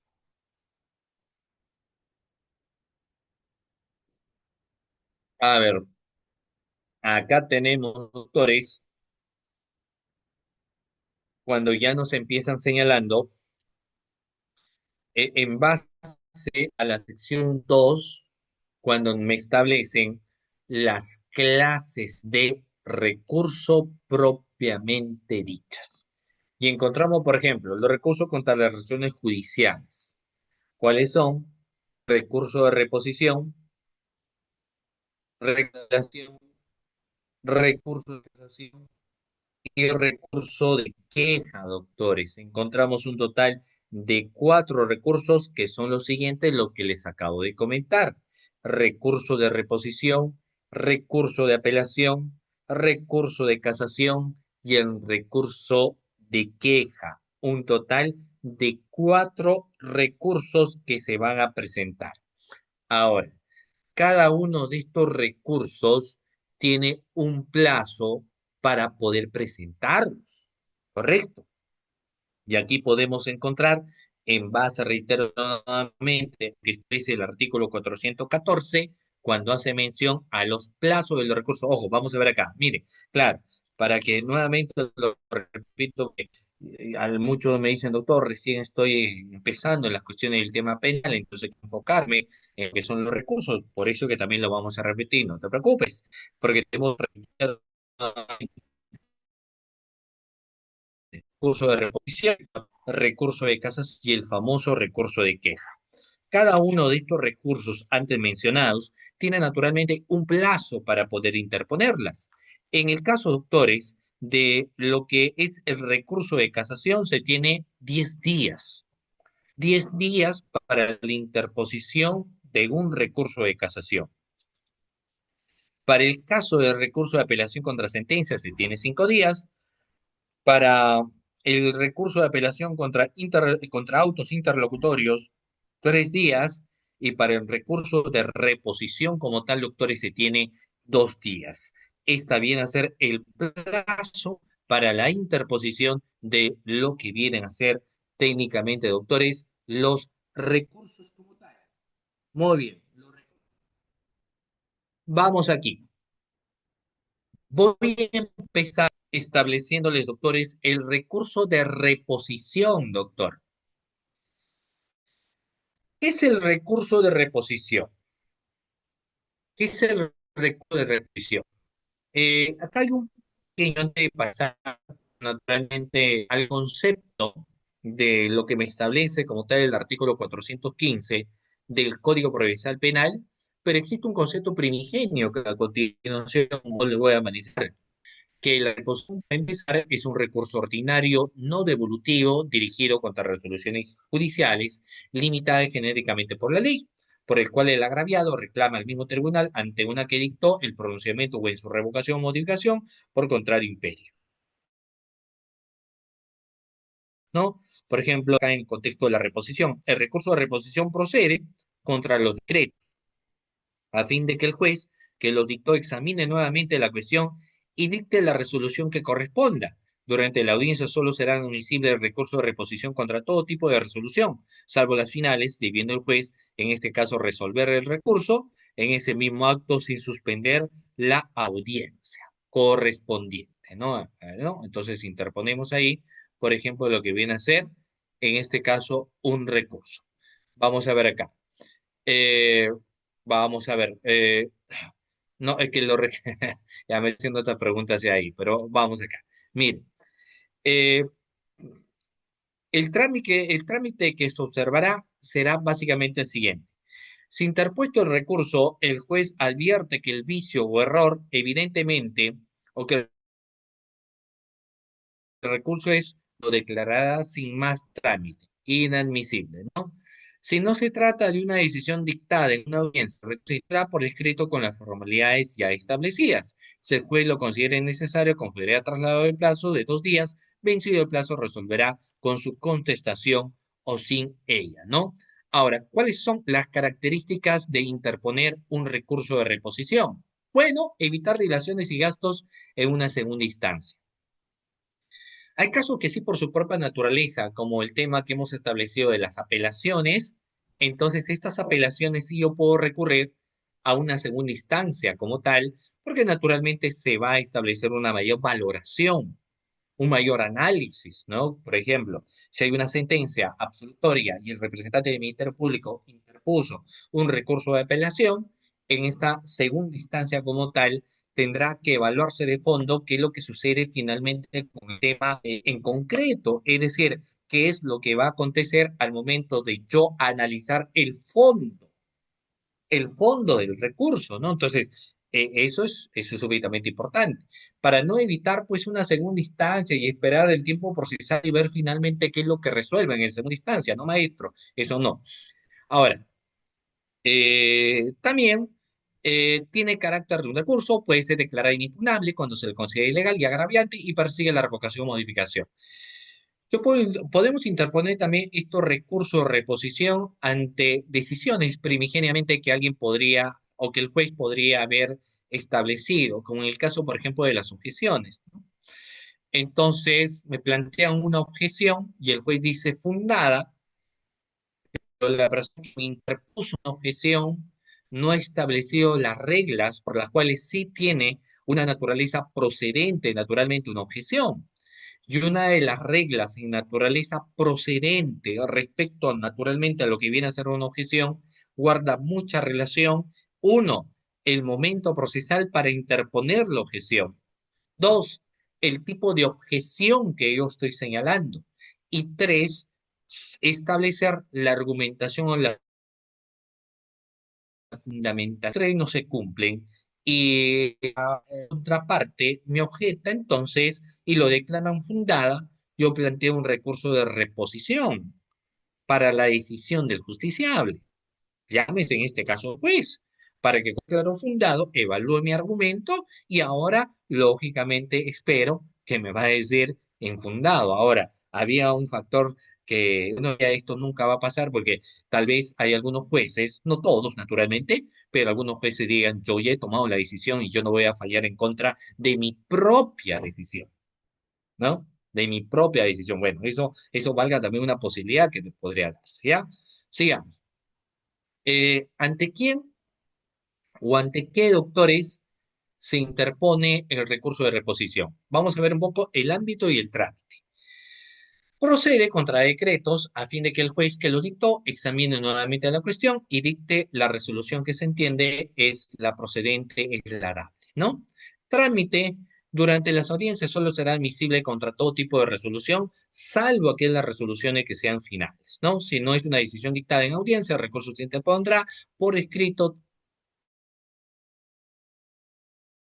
A ver, acá tenemos doctores, cuando ya nos empiezan señalando, en base a la sección 2, cuando me establecen las clases de recurso propiamente dichas. Y encontramos, por ejemplo, los recursos contra las relaciones judiciales. ¿Cuáles son? Recurso de reposición, reclamación, recurso de casación y recurso de queja, doctores. Encontramos un total de cuatro recursos que son los siguientes, lo que les acabo de comentar. Recurso de reposición, recurso de apelación, recurso de casación y el recurso de queja. Un total de cuatro recursos que se van a presentar. Ahora, cada uno de estos recursos tiene un plazo para poder presentarlos, ¿correcto? Y aquí podemos encontrar, en base, reitero nuevamente, que es el artículo 414, cuando hace mención a los plazos de los recursos. Ojo, vamos a ver acá. Mire, claro, para que nuevamente lo repito, que al muchos me dicen, doctor, recién estoy empezando en las cuestiones del tema penal, entonces hay que enfocarme en lo que son los recursos. Por eso que también lo vamos a repetir, no te preocupes, porque tenemos recurso de reposición, recurso de casas y el famoso recurso de queja. Cada uno de estos recursos antes mencionados tiene naturalmente un plazo para poder interponerlas. En el caso, doctores, de lo que es el recurso de casación, se tiene 10 días. 10 días para la interposición de un recurso de casación. Para el caso del recurso de apelación contra sentencia se tiene 5 días. Para el recurso de apelación contra autos interlocutorios, 3 días, y para el recurso de reposición como tal, doctores, se tiene 2 días. Esta viene a ser el plazo para la interposición de lo que vienen a ser técnicamente, doctores, los recursos como tal. Muy bien, vamos aquí. Voy a empezar estableciéndoles, doctores, el recurso de reposición, doctor. ¿Qué es el recurso de reposición? ¿Qué es el recurso de reposición? Acá hay un pequeño antes de pasar naturalmente al concepto de lo que me establece como tal el artículo 415 del Código Procesal Penal, pero existe un concepto primigenio que a continuación no le voy a manifestar, que la reposición, para empezar, es un recurso ordinario no devolutivo dirigido contra resoluciones judiciales limitadas genéricamente por la ley, por el cual el agraviado reclama al mismo tribunal ante una que dictó el pronunciamiento o en su revocación o modificación por contrario imperio, ¿no? Por ejemplo, acá en el contexto de la reposición, el recurso de reposición procede contra los decretos a fin de que el juez que los dictó examine nuevamente la cuestión y dicte la resolución que corresponda. Durante la audiencia solo será admisible el recurso de reposición contra todo tipo de resolución, salvo las finales, debiendo el juez, en este caso, resolver el recurso en ese mismo acto sin suspender la audiencia correspondiente, ¿no? ¿No? Entonces interponemos ahí, por ejemplo, lo que viene a ser, en este caso, un recurso. Vamos a ver acá. Eh, vamos a ver. No, es que ya me haciendo otra pregunta hacia ahí, pero vamos acá. Mire, eh, el trámite que se observará será básicamente el siguiente. Si interpuesto el recurso, el juez advierte que el vicio o error, evidentemente, o que el recurso es lo declarará sin más trámite, inadmisible, ¿no? Si no se trata de una decisión dictada en una audiencia, recurrirá por escrito con las formalidades ya establecidas. Si el juez lo considere necesario, confiere traslado del plazo de 2 días, vencido el plazo resolverá con su contestación o sin ella, ¿no? Ahora, ¿cuáles son las características de interponer un recurso de reposición? Bueno, evitar dilaciones y gastos en una segunda instancia. Hay casos que sí por su propia naturaleza, como el tema que hemos establecido de las apelaciones, entonces estas apelaciones sí yo puedo recurrir a una segunda instancia como tal, porque naturalmente se va a establecer una mayor valoración, un mayor análisis, ¿no? Por ejemplo, si hay una sentencia absolutoria y el representante del Ministerio Público interpuso un recurso de apelación, en esta segunda instancia como tal, tendrá que evaluarse de fondo qué es lo que sucede finalmente con el tema en concreto, es decir, qué es lo que va a acontecer al momento de yo analizar el fondo del recurso, ¿no? Entonces, eso es sumamente importante. Para no evitar, pues, una segunda instancia y esperar el tiempo procesal y ver finalmente qué es lo que resuelven en segunda instancia, ¿no, maestro? Eso no. Ahora, también tiene carácter de un recurso, puede ser declarado inimpugnable cuando se le considera ilegal y agraviante y persigue la revocación o modificación. Podemos interponer también estos recursos de reposición ante decisiones primigeniamente que alguien podría o que el juez podría haber establecido, como en el caso, por ejemplo, de las objeciones, ¿no? Entonces, me plantean una objeción y el juez dice fundada, pero la persona que me interpuso una objeción no ha establecido las reglas por las cuales sí tiene una naturaleza procedente, naturalmente, una objeción. Y una de las reglas en naturaleza procedente respecto naturalmente a lo que viene a ser una objeción, guarda mucha relación. Uno, el momento procesal para interponer la objeción. Dos, el tipo de objeción que yo estoy señalando. Y tres, establecer la argumentación o la fundamental. Tres no se cumplen. Y otra parte me objeta entonces y lo declaran fundada, yo planteo un recurso de reposición para la decisión del justiciable. Llámese en este caso juez, para que claro fundado evalúe mi argumento y ahora, lógicamente, espero que me va a decir infundado. Ahora, había un factor que no, ya esto nunca va a pasar porque tal vez hay algunos jueces, no todos naturalmente, pero algunos jueces digan, yo ya he tomado la decisión y yo no voy a fallar en contra de mi propia decisión, ¿no? De mi propia decisión. Bueno, eso valga también una posibilidad que te podría darse, ¿ya? Sigamos. ¿Ante quién o ante qué doctores se interpone el recurso de reposición? Vamos a ver un poco el ámbito y el trámite. Procede contra decretos a fin de que el juez que lo dictó examine nuevamente la cuestión y dicte la resolución que se entiende es la procedente, es la dable, ¿no? Trámite. Durante las audiencias solo será admisible contra todo tipo de resolución, salvo aquellas resoluciones que sean finales, ¿no? Si no es una decisión dictada en audiencia, el recurso se interpondrá por escrito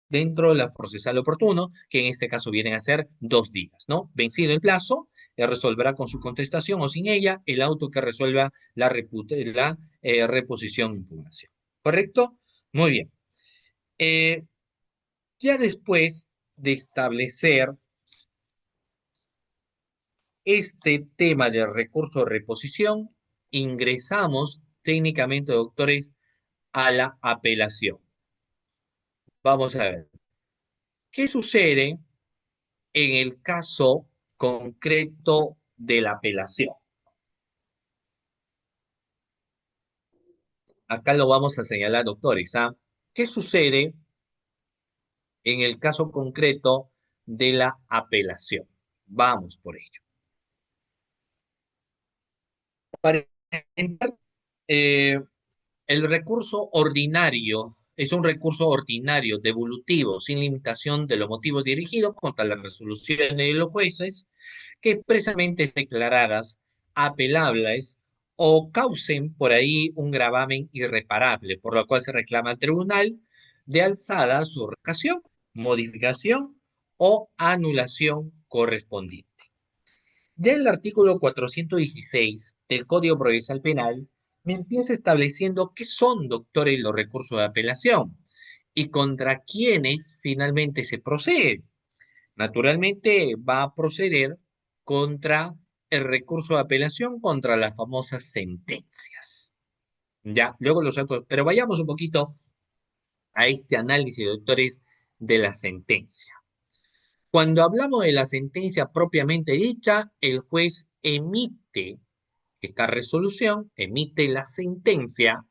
dentro de la procesal oportuno, que en este caso vienen a ser 2 días, ¿no? Vencido el plazo, resolverá con su contestación o sin ella el auto que resuelva la reposición o impugnación. ¿Correcto? Muy bien. Eh, ya después de establecer este tema del recurso de reposición, ingresamos técnicamente, doctores, a la apelación. Vamos a ver, ¿qué sucede en el caso concreto de la apelación? Acá lo vamos a señalar, doctores, ¿ah? ¿Qué sucede en el caso concreto de la apelación? Vamos por ello. Para empezar, eh, el recurso ordinario es un recurso ordinario, devolutivo, sin limitación de los motivos dirigidos contra las resoluciones de los jueces que expresamente estén declaradas apelables o causen por ahí un gravamen irreparable, por lo cual se reclama al tribunal de alzada su revocación, modificación o anulación correspondiente. Ya el artículo 416 del Código Procesal Penal me empieza estableciendo qué son, doctores, los recursos de apelación y contra quiénes finalmente se procede. Naturalmente va a proceder contra el recurso de apelación contra las famosas sentencias. Ya, luego los otros, pero vayamos un poquito a este análisis, doctores, de la sentencia. Cuando hablamos de la sentencia propiamente dicha, el juez emite esta resolución, emite la sentencia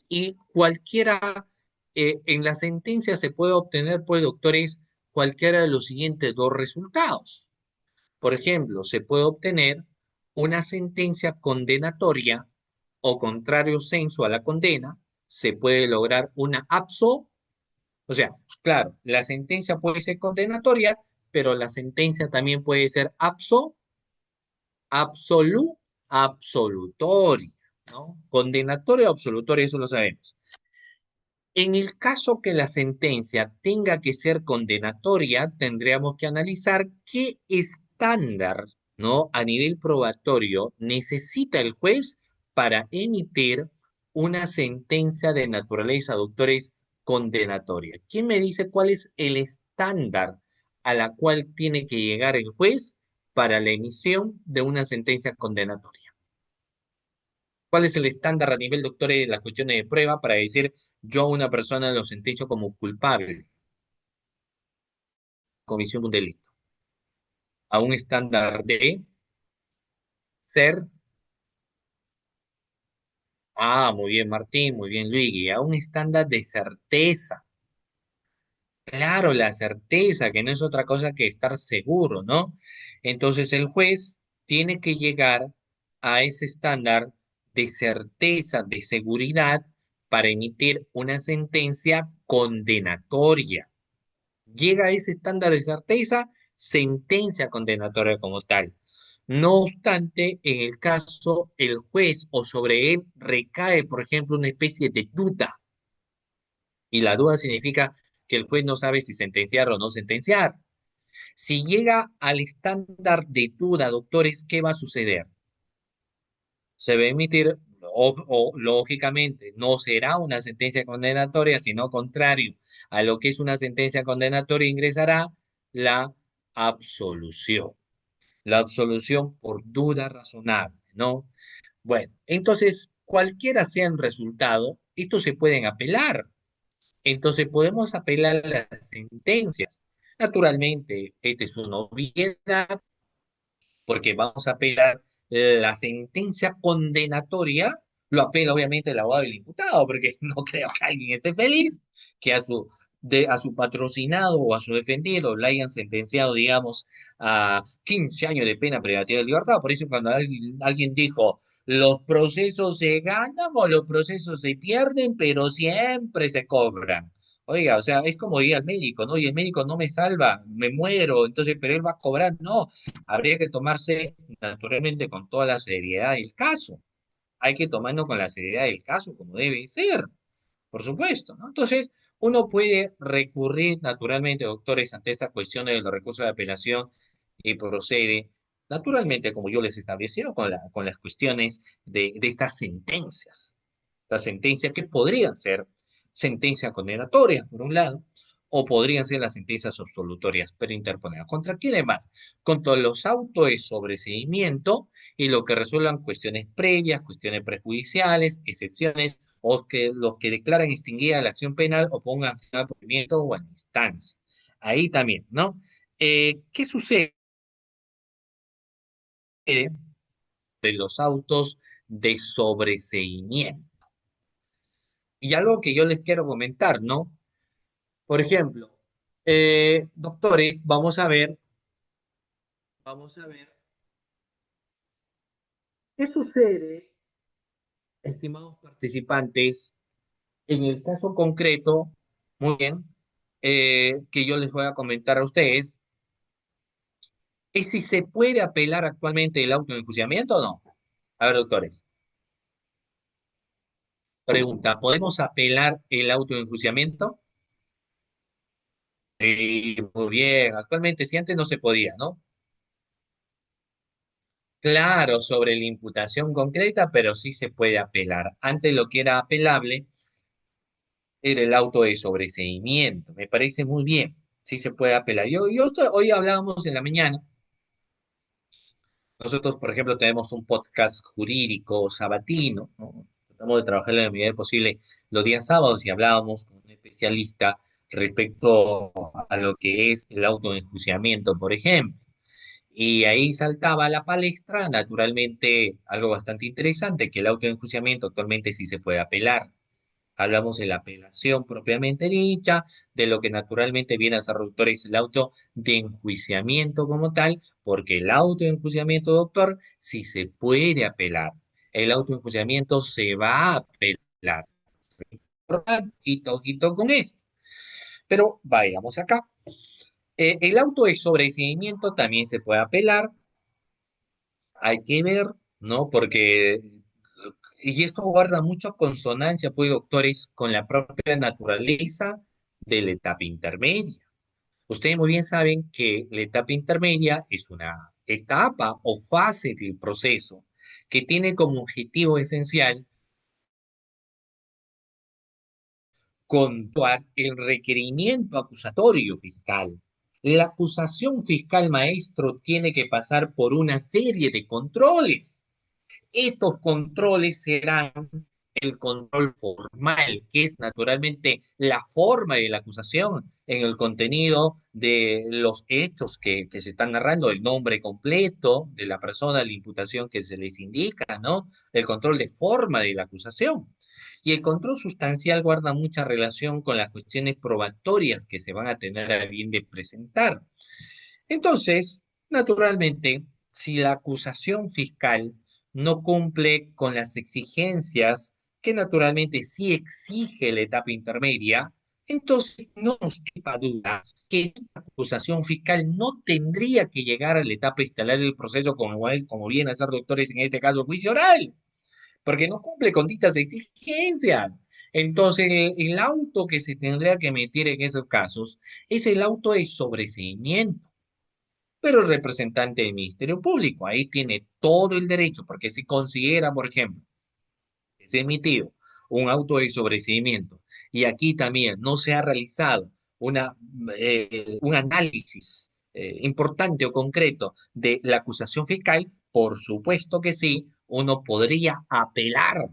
y cualquiera, en la sentencia se puede obtener, pues, doctores, cualquiera de los siguientes dos resultados. Por ejemplo, se puede obtener una sentencia condenatoria o contrario censo a la condena, se puede lograr una abso, o sea, claro, la sentencia puede ser condenatoria, pero la sentencia también puede ser absolu, absolutoria, ¿no? Condenatoria o absolutoria, eso lo sabemos. En el caso que la sentencia tenga que ser condenatoria, tendríamos que analizar qué estándar, ¿no? A nivel probatorio necesita el juez para emitir una sentencia de naturaleza, doctores, condenatoria. ¿Quién me dice cuál es el estándar a la cual tiene que llegar el juez para la emisión de una sentencia condenatoria? ¿Cuál es el estándar a nivel, doctores, de las cuestiones de prueba para decir yo a una persona lo sentencio como culpable, comisión de un delito? A un estándar de ser, muy bien Martín, muy bien Luigi, a un estándar de certeza. Claro, la certeza, que no es otra cosa que estar seguro, ¿no? Entonces el juez tiene que llegar a ese estándar de certeza, de seguridad, para emitir una sentencia condenatoria. Llega a ese estándar de certeza, sentencia condenatoria como tal. No obstante, en el caso, el juez o sobre él recae, por ejemplo, una especie de duda, y la duda significa que el juez no sabe si sentenciar o no sentenciar. Si llega al estándar de duda, doctores, ¿qué va a suceder? Se va a emitir, lógicamente, no será una sentencia condenatoria, sino contrario a lo que es una sentencia condenatoria, ingresará la absolución. La absolución por duda razonable, ¿no? Bueno, entonces, cualquiera sea el resultado, estos se pueden apelar. Entonces, podemos apelar a las sentencias. Naturalmente, esta es una obviedad, porque vamos a apelar la sentencia condenatoria, lo apela obviamente el abogado del imputado, porque no creo que alguien esté feliz que a su patrocinado o a su defendido le hayan sentenciado, digamos, a 15 años de pena privativa de libertad. Por eso cuando alguien dijo, los procesos se ganan o los procesos se pierden, pero siempre se cobran. Oiga, o sea, es como ir al médico, ¿no? Y el médico no me salva, me muero, entonces, pero él va a cobrar. No, habría que tomarse naturalmente con toda la seriedad del caso. Hay que tomarlo con la seriedad del caso, como debe ser, por supuesto, ¿no? Entonces, uno puede recurrir naturalmente, doctores, ante estas cuestiones de los recursos de apelación y procede, naturalmente, como yo les establecí, con las cuestiones de estas sentencias. Las sentencias que podrían ser sentencias condenatorias, por un lado, o podrían ser las sentencias absolutorias, pero interponderadas. ¿Contra quiénes más? Contra los autos de sobreseimiento y lo que resuelvan cuestiones previas, cuestiones prejudiciales, excepciones, o que los que declaran extinguida la acción penal o pongan fin al procedimiento o a la instancia. Ahí también, ¿no? ¿Qué sucede de los autos de sobreseimiento? Y algo que yo les quiero comentar, ¿no? Por ejemplo, doctores, vamos a ver, ¿qué sucede, estimados participantes, en el caso concreto, muy bien, que yo les voy a comentar a ustedes, es si se puede apelar actualmente el auto de enjuiciamiento o no? A ver, doctores, pregunta, ¿podemos apelar el auto de enjuiciamiento? Sí, muy bien, actualmente sí, antes no se podía, ¿no? Claro, sobre la imputación concreta, pero sí se puede apelar. Antes lo que era apelable era el auto de sobreseimiento. Me parece muy bien. Sí se puede apelar. Hoy hablábamos en la mañana, Nosotros, por ejemplo, tenemos un podcast jurídico sabatino, ¿no? Tratamos de trabajar en la medida posible los días sábados y hablábamos con un especialista respecto a lo que es el autoenjuiciamiento, por ejemplo. Y ahí saltaba a la palestra, naturalmente, algo bastante interesante, que el autoenjuiciamiento actualmente sí se puede apelar. Hablamos de la apelación propiamente dicha, de lo que naturalmente viene a ser, doctor, es el auto de enjuiciamiento como tal, porque el auto de enjuiciamiento, doctor, sí se puede apelar. El auto de enjuiciamiento se va a apelar. Ojito, ojito con esto. Pero vayamos acá. El auto de sobreseimiento también se puede apelar. Hay que ver, ¿no? Porque, y esto guarda mucha consonancia, pues, doctores, con la propia naturaleza de la etapa intermedia. Ustedes muy bien saben que la etapa intermedia es una etapa o fase del proceso que tiene como objetivo esencial controlar el requerimiento acusatorio fiscal. La acusación fiscal, maestro, tiene que pasar por una serie de controles. Estos controles serán el control formal, que es naturalmente la forma de la acusación en el contenido de los hechos que se están narrando, el nombre completo de la persona, la imputación que se les indica, ¿no? El control de forma de la acusación. Y el control sustancial guarda mucha relación con las cuestiones probatorias que se van a tener a bien de presentar. Entonces, naturalmente, si la acusación fiscal no cumple con las exigencias que naturalmente sí exige la etapa intermedia, entonces no nos quepa duda que la acusación fiscal no tendría que llegar a la etapa estelar del proceso como viene a ser, doctores, en este caso juicio oral, porque no cumple con dichas exigencias. Entonces, el auto que se tendría que emitir en esos casos es el auto de sobreseimiento, pero el representante del Ministerio Público ahí tiene todo el derecho, porque si considera, por ejemplo, que se ha emitido un auto de sobreseimiento y aquí también no se ha realizado un análisis importante o concreto de la acusación fiscal, por supuesto que sí, uno podría apelar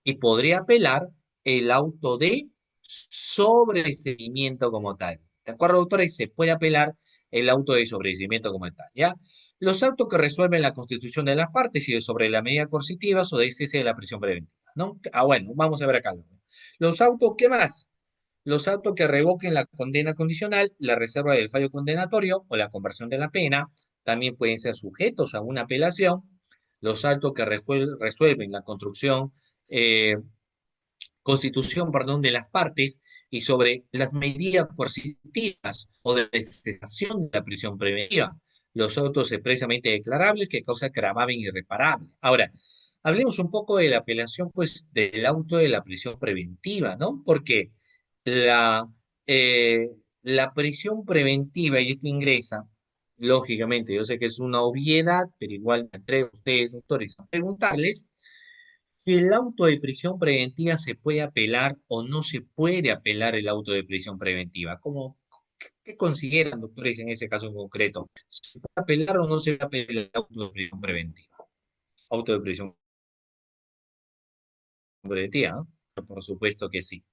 y podría apelar el auto de sobreseimiento como tal. ¿De acuerdo, doctores? Se puede apelar el auto de sobreseimiento como tal, ¿ya? Los autos que resuelven la constitución de las partes y sobre la medida coercitiva o de cese de la prisión preventiva, ¿no? Ah, bueno, vamos a ver acá. Los autos, ¿qué más? Los autos que revoquen la condena condicional, la reserva del fallo condenatorio o la conversión de la pena también pueden ser sujetos a una apelación. Los autos que resuelven la construcción eh, constitución, perdón, de las partes y sobre las medidas coercitivas o de cesación de la prisión preventiva, los autos expresamente declarables que causa gravamen irreparable. Ahora, hablemos un poco de la apelación, pues, del auto de la prisión preventiva, ¿no? Porque la, la prisión preventiva, y esto ingresa, lógicamente, yo sé que es una obviedad, pero igual me atrevo a ustedes, doctores, a preguntarles si el auto de prisión preventiva se puede apelar o no se puede apelar el auto de prisión preventiva. ¿Qué consideran, doctores, en ese caso en concreto? ¿Se puede apelar o no se puede apelar el auto de prisión preventiva? Auto de prisión preventiva, ¿no? Por supuesto que sí.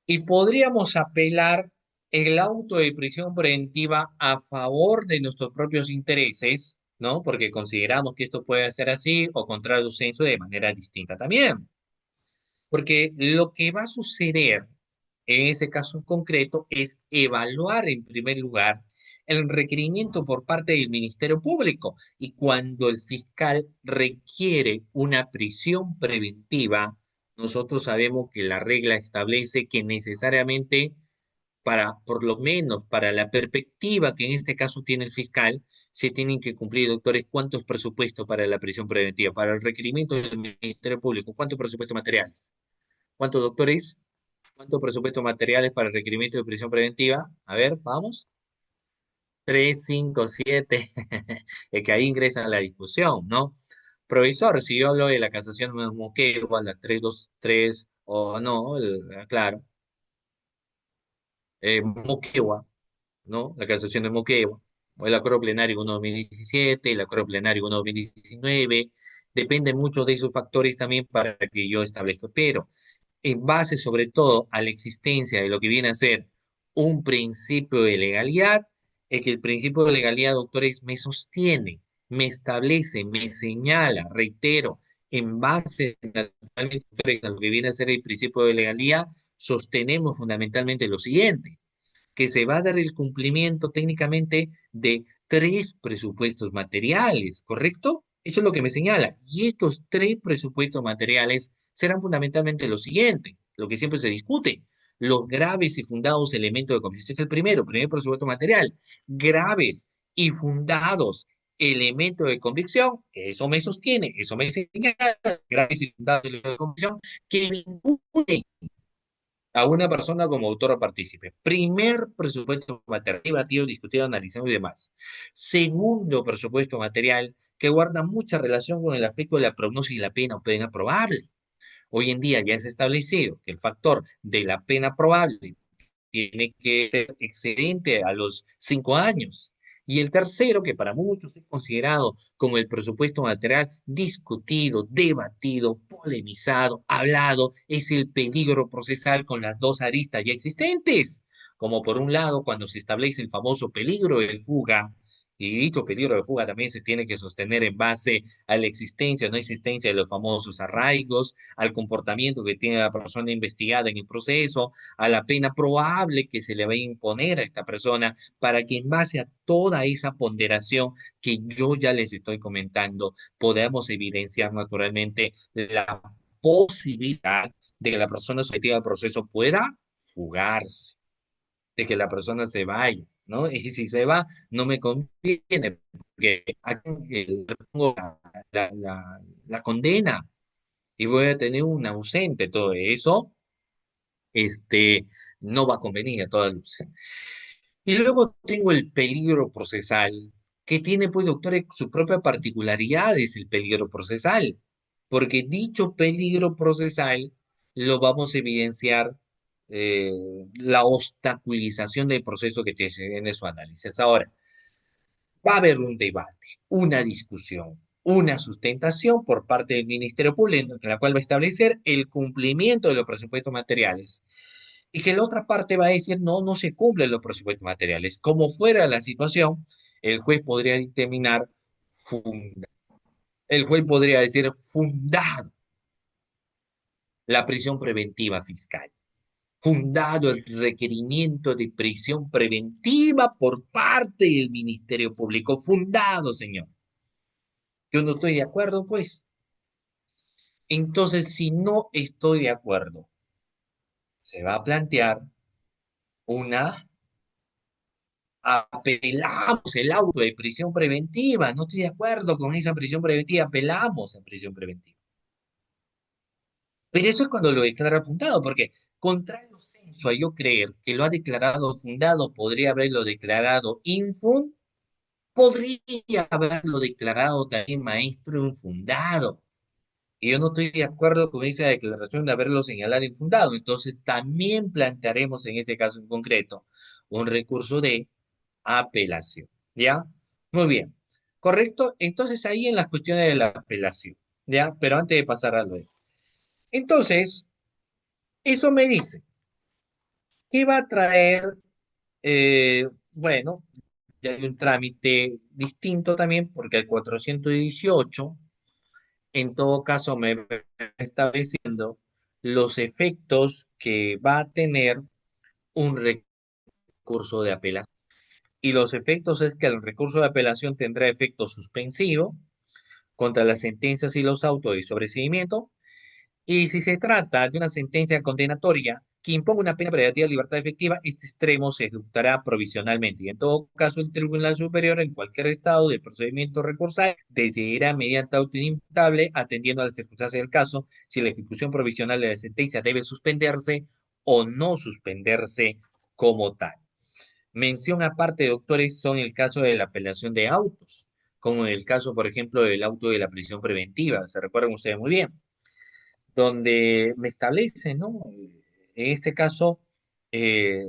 Y podríamos apelar el auto de prisión preventiva a favor de nuestros propios intereses, ¿no? Porque consideramos que esto puede ser así o contrario al censo de manera distinta también. Porque lo que va a suceder en ese caso en concreto es evaluar en primer lugar el requerimiento por parte del Ministerio Público y cuando el fiscal requiere una prisión preventiva, nosotros sabemos que la regla establece que necesariamente para, por lo menos para la perspectiva que en este caso tiene el fiscal, se tienen que cumplir, doctores, cuántos presupuestos para la prisión preventiva, para el requerimiento del Ministerio Público, cuántos presupuestos materiales. ¿Cuántos doctores? ¿Cuántos presupuestos materiales para el requerimiento de prisión preventiva? A ver, vamos. 3, 5, 7. Es que ahí ingresa la discusión, ¿no? Profesor, si yo hablo de la casación de Moquegua, la 323, o no, claro, Moquegua, ¿no? La casación de Moquegua. o el acuerdo plenario 1/2017, el acuerdo plenario 1/2019, depende mucho de esos factores también para que yo establezca, pero en base sobre todo a la existencia de lo que viene a ser un principio de legalidad, es que el principio de legalidad, doctores, me sostiene, me establece, me señala, reitero, en base naturalmente, doctores, a lo que viene a ser el principio de legalidad, sostenemos fundamentalmente lo siguiente, que se va a dar el cumplimiento técnicamente de tres presupuestos materiales, ¿correcto? Eso es lo que me señala. Y estos tres presupuestos materiales serán fundamentalmente lo siguiente, lo que siempre se discute, los graves y fundados elementos de convicción. Este es el primero, primer presupuesto material. Graves y fundados elementos de convicción, eso me sostiene, eso me señala, graves y fundados elementos de convicción, que vinculen a una persona como autora partícipe. Primer presupuesto material, debatido, discutido, analizado y demás. Segundo presupuesto material, que guarda mucha relación con el aspecto de la prognosis y la pena o pena probable. Hoy en día ya es establecido que el factor de la pena probable tiene que ser excedente a los 5 años. Y el tercero, que para muchos es considerado como el presupuesto material discutido, debatido, polemizado, hablado, es el peligro procesal con las dos aristas ya existentes. Como por un lado, cuando se establece el famoso peligro de fuga, y dicho peligro de fuga también se tiene que sostener en base a la existencia o no existencia de los famosos arraigos, al comportamiento que tiene la persona investigada en el proceso, a la pena probable que se le va a imponer a esta persona, para que en base a toda esa ponderación que yo ya les estoy comentando, podamos evidenciar naturalmente la posibilidad de que la persona sometida al proceso pueda fugarse, de que la persona se vaya, ¿no? Y si se va, no me conviene, porque aquí le pongo la condena y voy a tener un ausente, todo eso este, no va a convenir a todas luces. Y luego tengo el peligro procesal, que tiene, pues, doctores, su propia particularidad, es el peligro procesal, porque dicho peligro procesal lo vamos a evidenciar eh, la obstaculización del proceso que tiene su análisis. Ahora, va a haber un debate, una discusión, una sustentación por parte del Ministerio Público, en la cual va a establecer el cumplimiento de los presupuestos materiales. Y que la otra parte va a decir, no, no se cumplen los presupuestos materiales. Como fuera la situación, el juez podría determinar, funda, el juez podría decir fundado la prisión preventiva fiscal, fundado el requerimiento de prisión preventiva por parte del Ministerio Público, fundado, señor. Yo no estoy de acuerdo, pues. Entonces, si no estoy de acuerdo, se va a plantear una, apelamos el auto de prisión preventiva. No estoy de acuerdo con esa prisión preventiva, apelamos a prisión preventiva. Pero eso es cuando lo declara fundado, porque contrario sensu a yo creer que lo ha declarado fundado, podría haberlo declarado infund, podría haberlo declarado también maestro infundado. Y yo no estoy de acuerdo con esa declaración de haberlo señalado infundado. Entonces, también plantearemos en ese caso en concreto un recurso de apelación. ¿Ya? Muy bien. ¿Correcto? Entonces, ahí en las cuestiones de la apelación. ¿Ya? Pero antes de pasar a lo de... Entonces, eso me dice que va a traer, bueno, ya hay un trámite distinto también, porque el 418 en todo caso me va estableciendo los efectos que va a tener un recurso de apelación. Y los efectos es que el recurso de apelación tendrá efecto suspensivo contra las sentencias y los autos de sobreseimiento. Y si se trata de una sentencia condenatoria que imponga una pena privativa de libertad efectiva, este extremo se ejecutará provisionalmente. Y en todo caso, el Tribunal Superior, en cualquier estado del procedimiento recursal, decidirá mediante auto inimputable, atendiendo a las circunstancias del caso, si la ejecución provisional de la sentencia debe suspenderse o no suspenderse como tal. Mención aparte, doctores, son el caso de la apelación de autos, como en el caso, por ejemplo, del auto de la prisión preventiva. Se recuerdan ustedes muy bien, donde me establece, ¿no? En este caso, eh,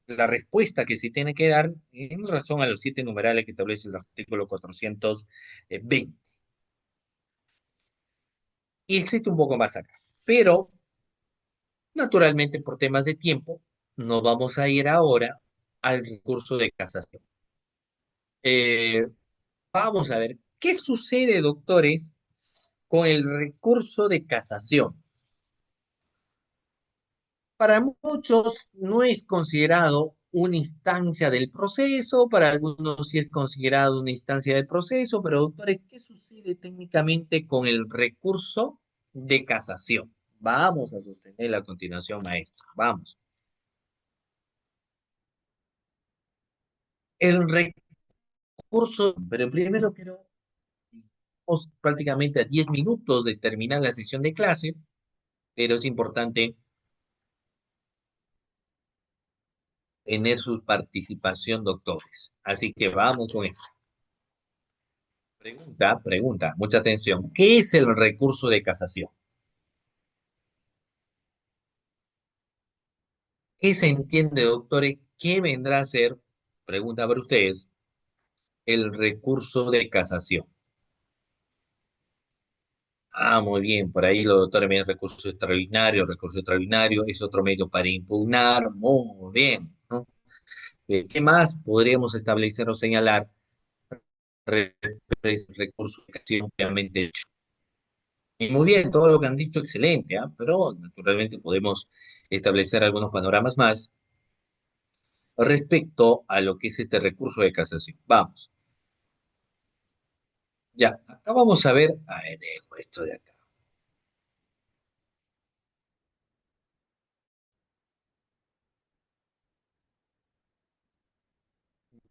la respuesta que se tiene que dar en razón a los siete numerales que establece el artículo 420. Y existe un poco más acá. Pero, naturalmente, por temas de tiempo, nos vamos a ir ahora al recurso de casación. Eh, Vamos a ver, ¿qué sucede, doctores, con el recurso de casación? Para muchos no es considerado una instancia del proceso, para algunos sí es considerado una instancia del proceso, pero doctores, ¿qué sucede técnicamente con el recurso de casación? Vamos a sostener a continuación, maestro. Vamos. El recurso, pero primero quiero, estamos prácticamente a 10 minutos de terminar la sesión de clase, pero es importante tener su participación, doctores. Así que vamos con esto. Pregunta, mucha atención. ¿Qué es el recurso de casación? ¿Qué se entiende, doctores? ¿Qué vendrá a ser, pregunta para ustedes, el recurso de casación? Ah, muy bien, por ahí los doctores me dicen recurso extraordinario es otro medio para impugnar, muy bien, ¿no? ¿Qué más podríamos establecer o señalar? Recurso de casación obviamente hecho. Y muy bien, todo lo que han dicho, excelente, ¿ah? Pero naturalmente podemos establecer algunos panoramas más respecto a lo que es este recurso de casación. Vamos, ya, acá vamos a ver, dejo esto de acá,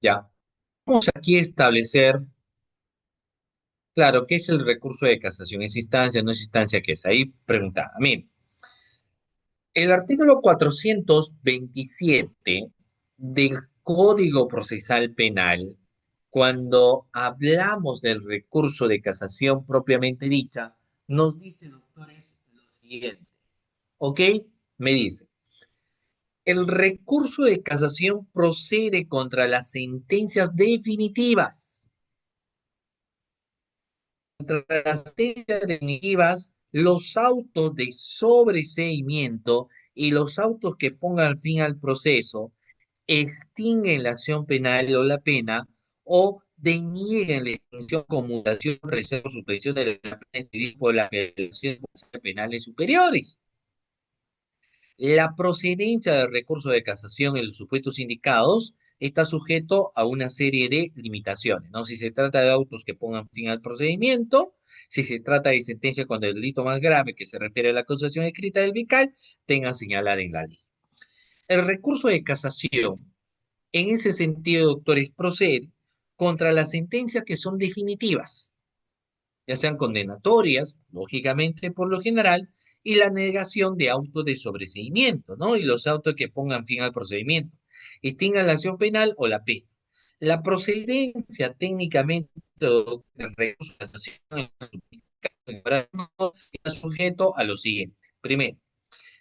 ya. Vamos aquí a establecer, claro, ¿qué es el recurso de casación? ¿Es instancia, no es instancia? ¿Qué es? Ahí preguntaba. Mire, el artículo 427 del Código Procesal Penal, cuando hablamos del recurso de casación propiamente dicha, nos dice, doctores, lo siguiente, ¿ok? Me dice, el recurso de casación procede contra las sentencias definitivas. Contra las sentencias definitivas, los autos de sobreseimiento y los autos que pongan fin al proceso extinguen la acción penal o la pena o denieguen la extinción, conmutación, reserva o suspensión de la pena civil por las apelaciones penales superiores. La procedencia del recurso de casación en los supuestos indicados está sujeto a una serie de limitaciones, ¿no? Si se trata de autos que pongan fin al procedimiento, si se trata de sentencia cuando el delito más grave que se refiere a la acusación escrita del fiscal tenga señalada en la ley. El recurso de casación, en ese sentido, doctores, procede contra las sentencias que son definitivas, ya sean condenatorias, lógicamente por lo general, y la negación de autos de sobreseimiento, ¿no? Y los autos que pongan fin al procedimiento, extingan la acción penal o la pena. La procedencia técnicamente del recurso de casación está sujeto a lo siguiente. Primero,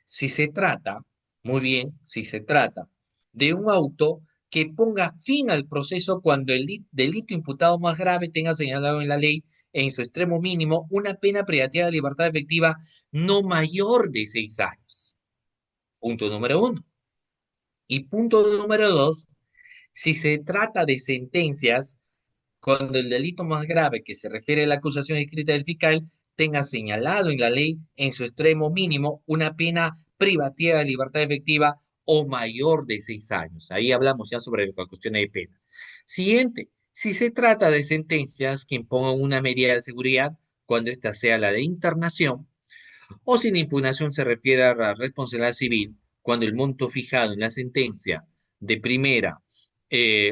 si se trata, muy bien, si se trata de un auto que ponga fin al proceso cuando el delito imputado más grave tenga señalado en la ley, en su extremo mínimo, una pena privativa de libertad efectiva no mayor de 6 años. Punto número uno. Y punto número dos, si se trata de sentencias cuando el delito más grave que se refiere a la acusación escrita del fiscal tenga señalado en la ley en su extremo mínimo una pena privativa de libertad efectiva o mayor de 6 años. Ahí hablamos ya sobre las cuestiones de pena. Siguiente, si se trata de sentencias que impongan una medida de seguridad, cuando ésta sea la de internación, o si la impugnación se refiere a la responsabilidad civil, cuando el monto fijado en la sentencia de primera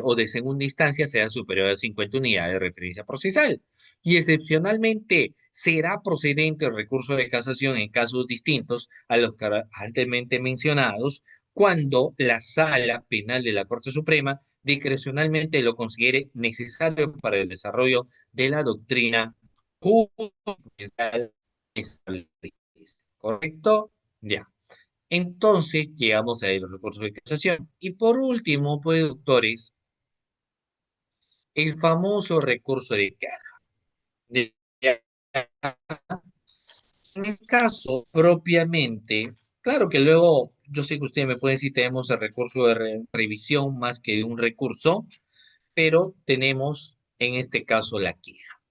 o de segunda instancia sea superior a 50 unidades de referencia procesal. Y excepcionalmente será procedente el recurso de casación en casos distintos a los anteriormente mencionados, cuando la Sala Penal de la Corte Suprema discrecionalmente lo considere necesario para el desarrollo de la doctrina judicial establecida. ¿Correcto? Ya. Entonces llegamos a los recursos de casación. Y por último, pues, doctores, el famoso recurso de queja. De- En el caso propiamente, claro que luego, yo sé que ustedes me pueden decir, tenemos el recurso de revisión más que un recurso, pero tenemos en este caso la queja.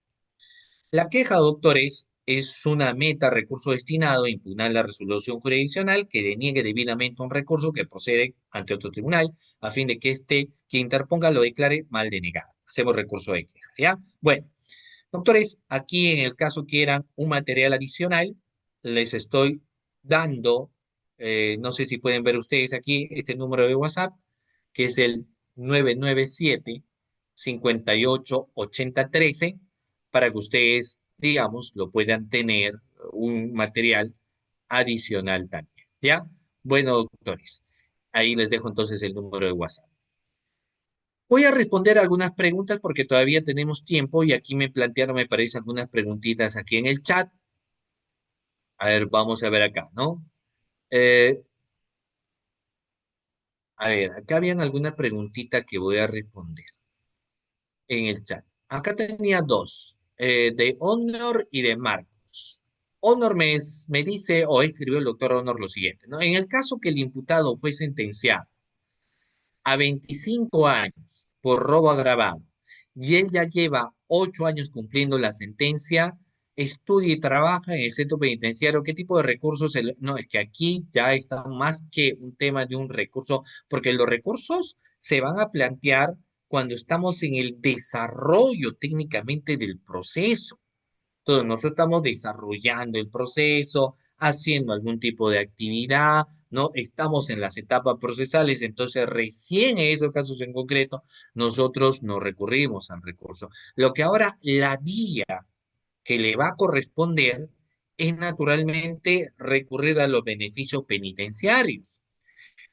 La queja, doctores, es una meta recurso destinado a impugnar la resolución jurisdiccional que deniegue debidamente un recurso que procede ante otro tribunal, a fin de que éste, quien interponga, lo declare mal denegado. Hacemos recurso de queja, ¿ya? Bueno, doctores, aquí en el caso quieran un material adicional, les estoy dando, no sé si pueden ver ustedes aquí este número de WhatsApp, que es el 997 588013, para que ustedes, digamos, lo puedan tener un material adicional también. ¿Ya? Bueno, doctores, ahí les dejo entonces el número de WhatsApp. Voy a responder algunas preguntas porque todavía tenemos tiempo y aquí me plantearon, me parece, algunas preguntitas aquí en el chat. A ver, vamos a ver acá, ¿no? Eh, a ver, acá habían alguna preguntita que voy a responder en el chat. Acá tenía dos, de Honor y de Marcos. Honor me dice, o escribió el doctor Honor lo siguiente, ¿no? En el caso que el imputado fue sentenciado a 25 años por robo agravado y él ya lleva 8 años cumpliendo la sentencia, estudia y trabaja en el centro penitenciario. ¿Qué tipo de recursos? No, es que aquí ya está más que un tema de un recurso, porque los recursos se van a plantear cuando estamos en el desarrollo técnicamente del proceso. Entonces, nosotros estamos desarrollando el proceso, haciendo algún tipo de actividad, ¿no? Estamos en las etapas procesales, entonces recién en esos casos en concreto, nosotros nos recurrimos al recurso. Lo que ahora la vía que le va a corresponder es naturalmente recurrir a los beneficios penitenciarios.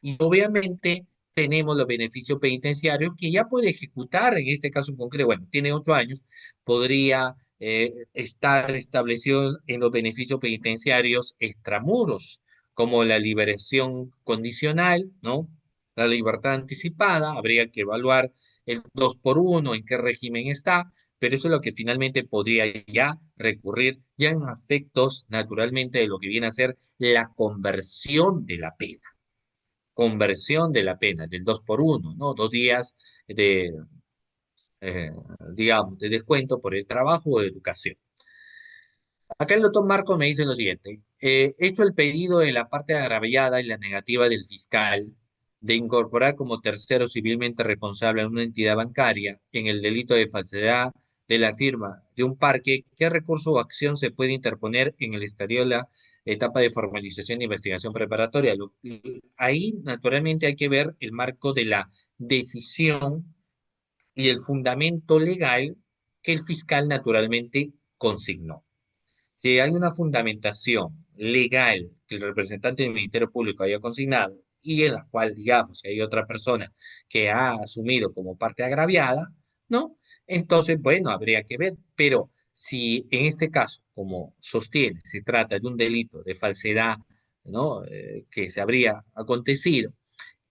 Y obviamente tenemos los beneficios penitenciarios que ya puede ejecutar, en este caso en concreto, bueno, tiene 8 años, podría estar establecido en los beneficios penitenciarios extramuros, como la liberación condicional, ¿no? La libertad anticipada, habría que evaluar el 2 por 1 en qué régimen está, pero eso es lo que finalmente podría ya recurrir, ya en efectos naturalmente de lo que viene a ser la conversión de la pena, conversión de la pena, del 2 por 1, ¿no? 2 días de, eh, digamos, de descuento por el trabajo o de educación. Acá el doctor Marco me dice lo siguiente: hecho el pedido de la parte agraviada y la negativa del fiscal de incorporar como tercero civilmente responsable a una entidad bancaria en el delito de falsedad de la firma de un parque, ¿qué recurso o acción se puede interponer en el estadio de la etapa de formalización e investigación preparatoria? Ahí, naturalmente, hay que ver el marco de la decisión y el fundamento legal que el fiscal naturalmente consignó. Si hay una fundamentación legal que el representante del Ministerio Público haya consignado y en la cual, digamos, si hay otra persona que ha asumido como parte agraviada, ¿no? Entonces, bueno, habría que ver. Pero si en este caso, como sostiene, se trata de un delito de falsedad, ¿no? Que se habría acontecido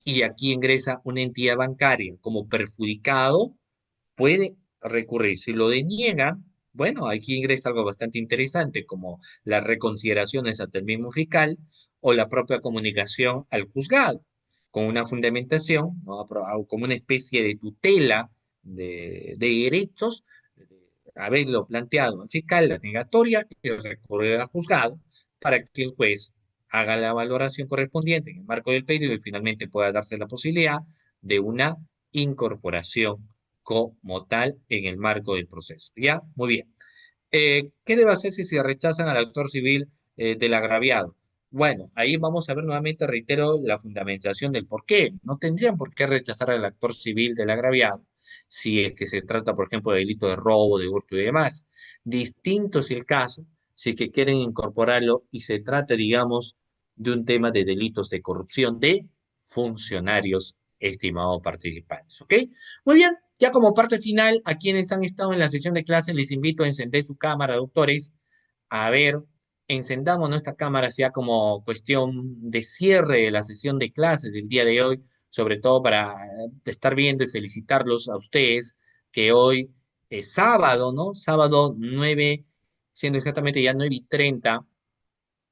y aquí ingresa una entidad bancaria como perjudicado, puede recurrir. Si lo deniegan, bueno, aquí ingresa algo bastante interesante, como las reconsideraciones ante el mismo fiscal o la propia comunicación al juzgado, con una fundamentación, ¿no? Como una especie de tutela de derechos, haberlo planteado al fiscal, la negatoria, y recurrir al juzgado para que el juez haga la valoración correspondiente en el marco del pedido y finalmente pueda darse la posibilidad de una incorporación como tal en el marco del proceso. ¿Ya? Muy bien. ¿Qué debe hacerse si rechazan al autor civil del agraviado? Bueno, ahí vamos a ver nuevamente, reitero, la fundamentación del por qué. No tendrían por qué rechazar al actor civil del agraviado si es que se trata, por ejemplo, de delito de robo, de hurto y demás. Distinto es el caso si que quieren incorporarlo y se trata, digamos, de un tema de delitos de corrupción de funcionarios, estimados participantes. ¿Ok? Muy bien, ya como parte final, a quienes han estado en la sesión de clase, les invito a encender su cámara, doctores, a ver encendamos nuestra cámara ya como cuestión de cierre de la sesión de clases del día de hoy, sobre todo para estar viendo y felicitarlos a ustedes que hoy es sábado, ¿no? Sábado 9, siendo exactamente ya 9:30,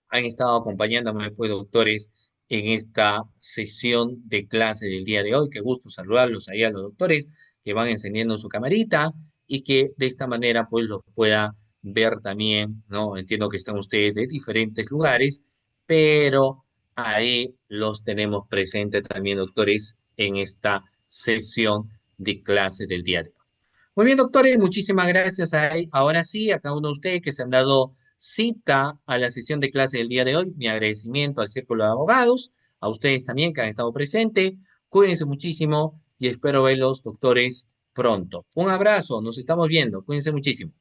han estado acompañándome, pues, doctores, en esta sesión de clase del día de hoy. Qué gusto saludarlos ahí a los doctores que van encendiendo su camarita y que de esta manera, pues, los pueda ver también, ¿no? Entiendo que están ustedes de diferentes lugares, pero ahí los tenemos presentes también, doctores, en esta sesión de clase del día de hoy. Muy bien, doctores, muchísimas gracias. Ahora sí, a cada uno de ustedes que se han dado cita a la sesión de clase del día de hoy, mi agradecimiento al Círculo de Abogados, a ustedes también que han estado presentes. Cuídense muchísimo y espero verlos, doctores, pronto. Un abrazo, nos estamos viendo. Cuídense muchísimo.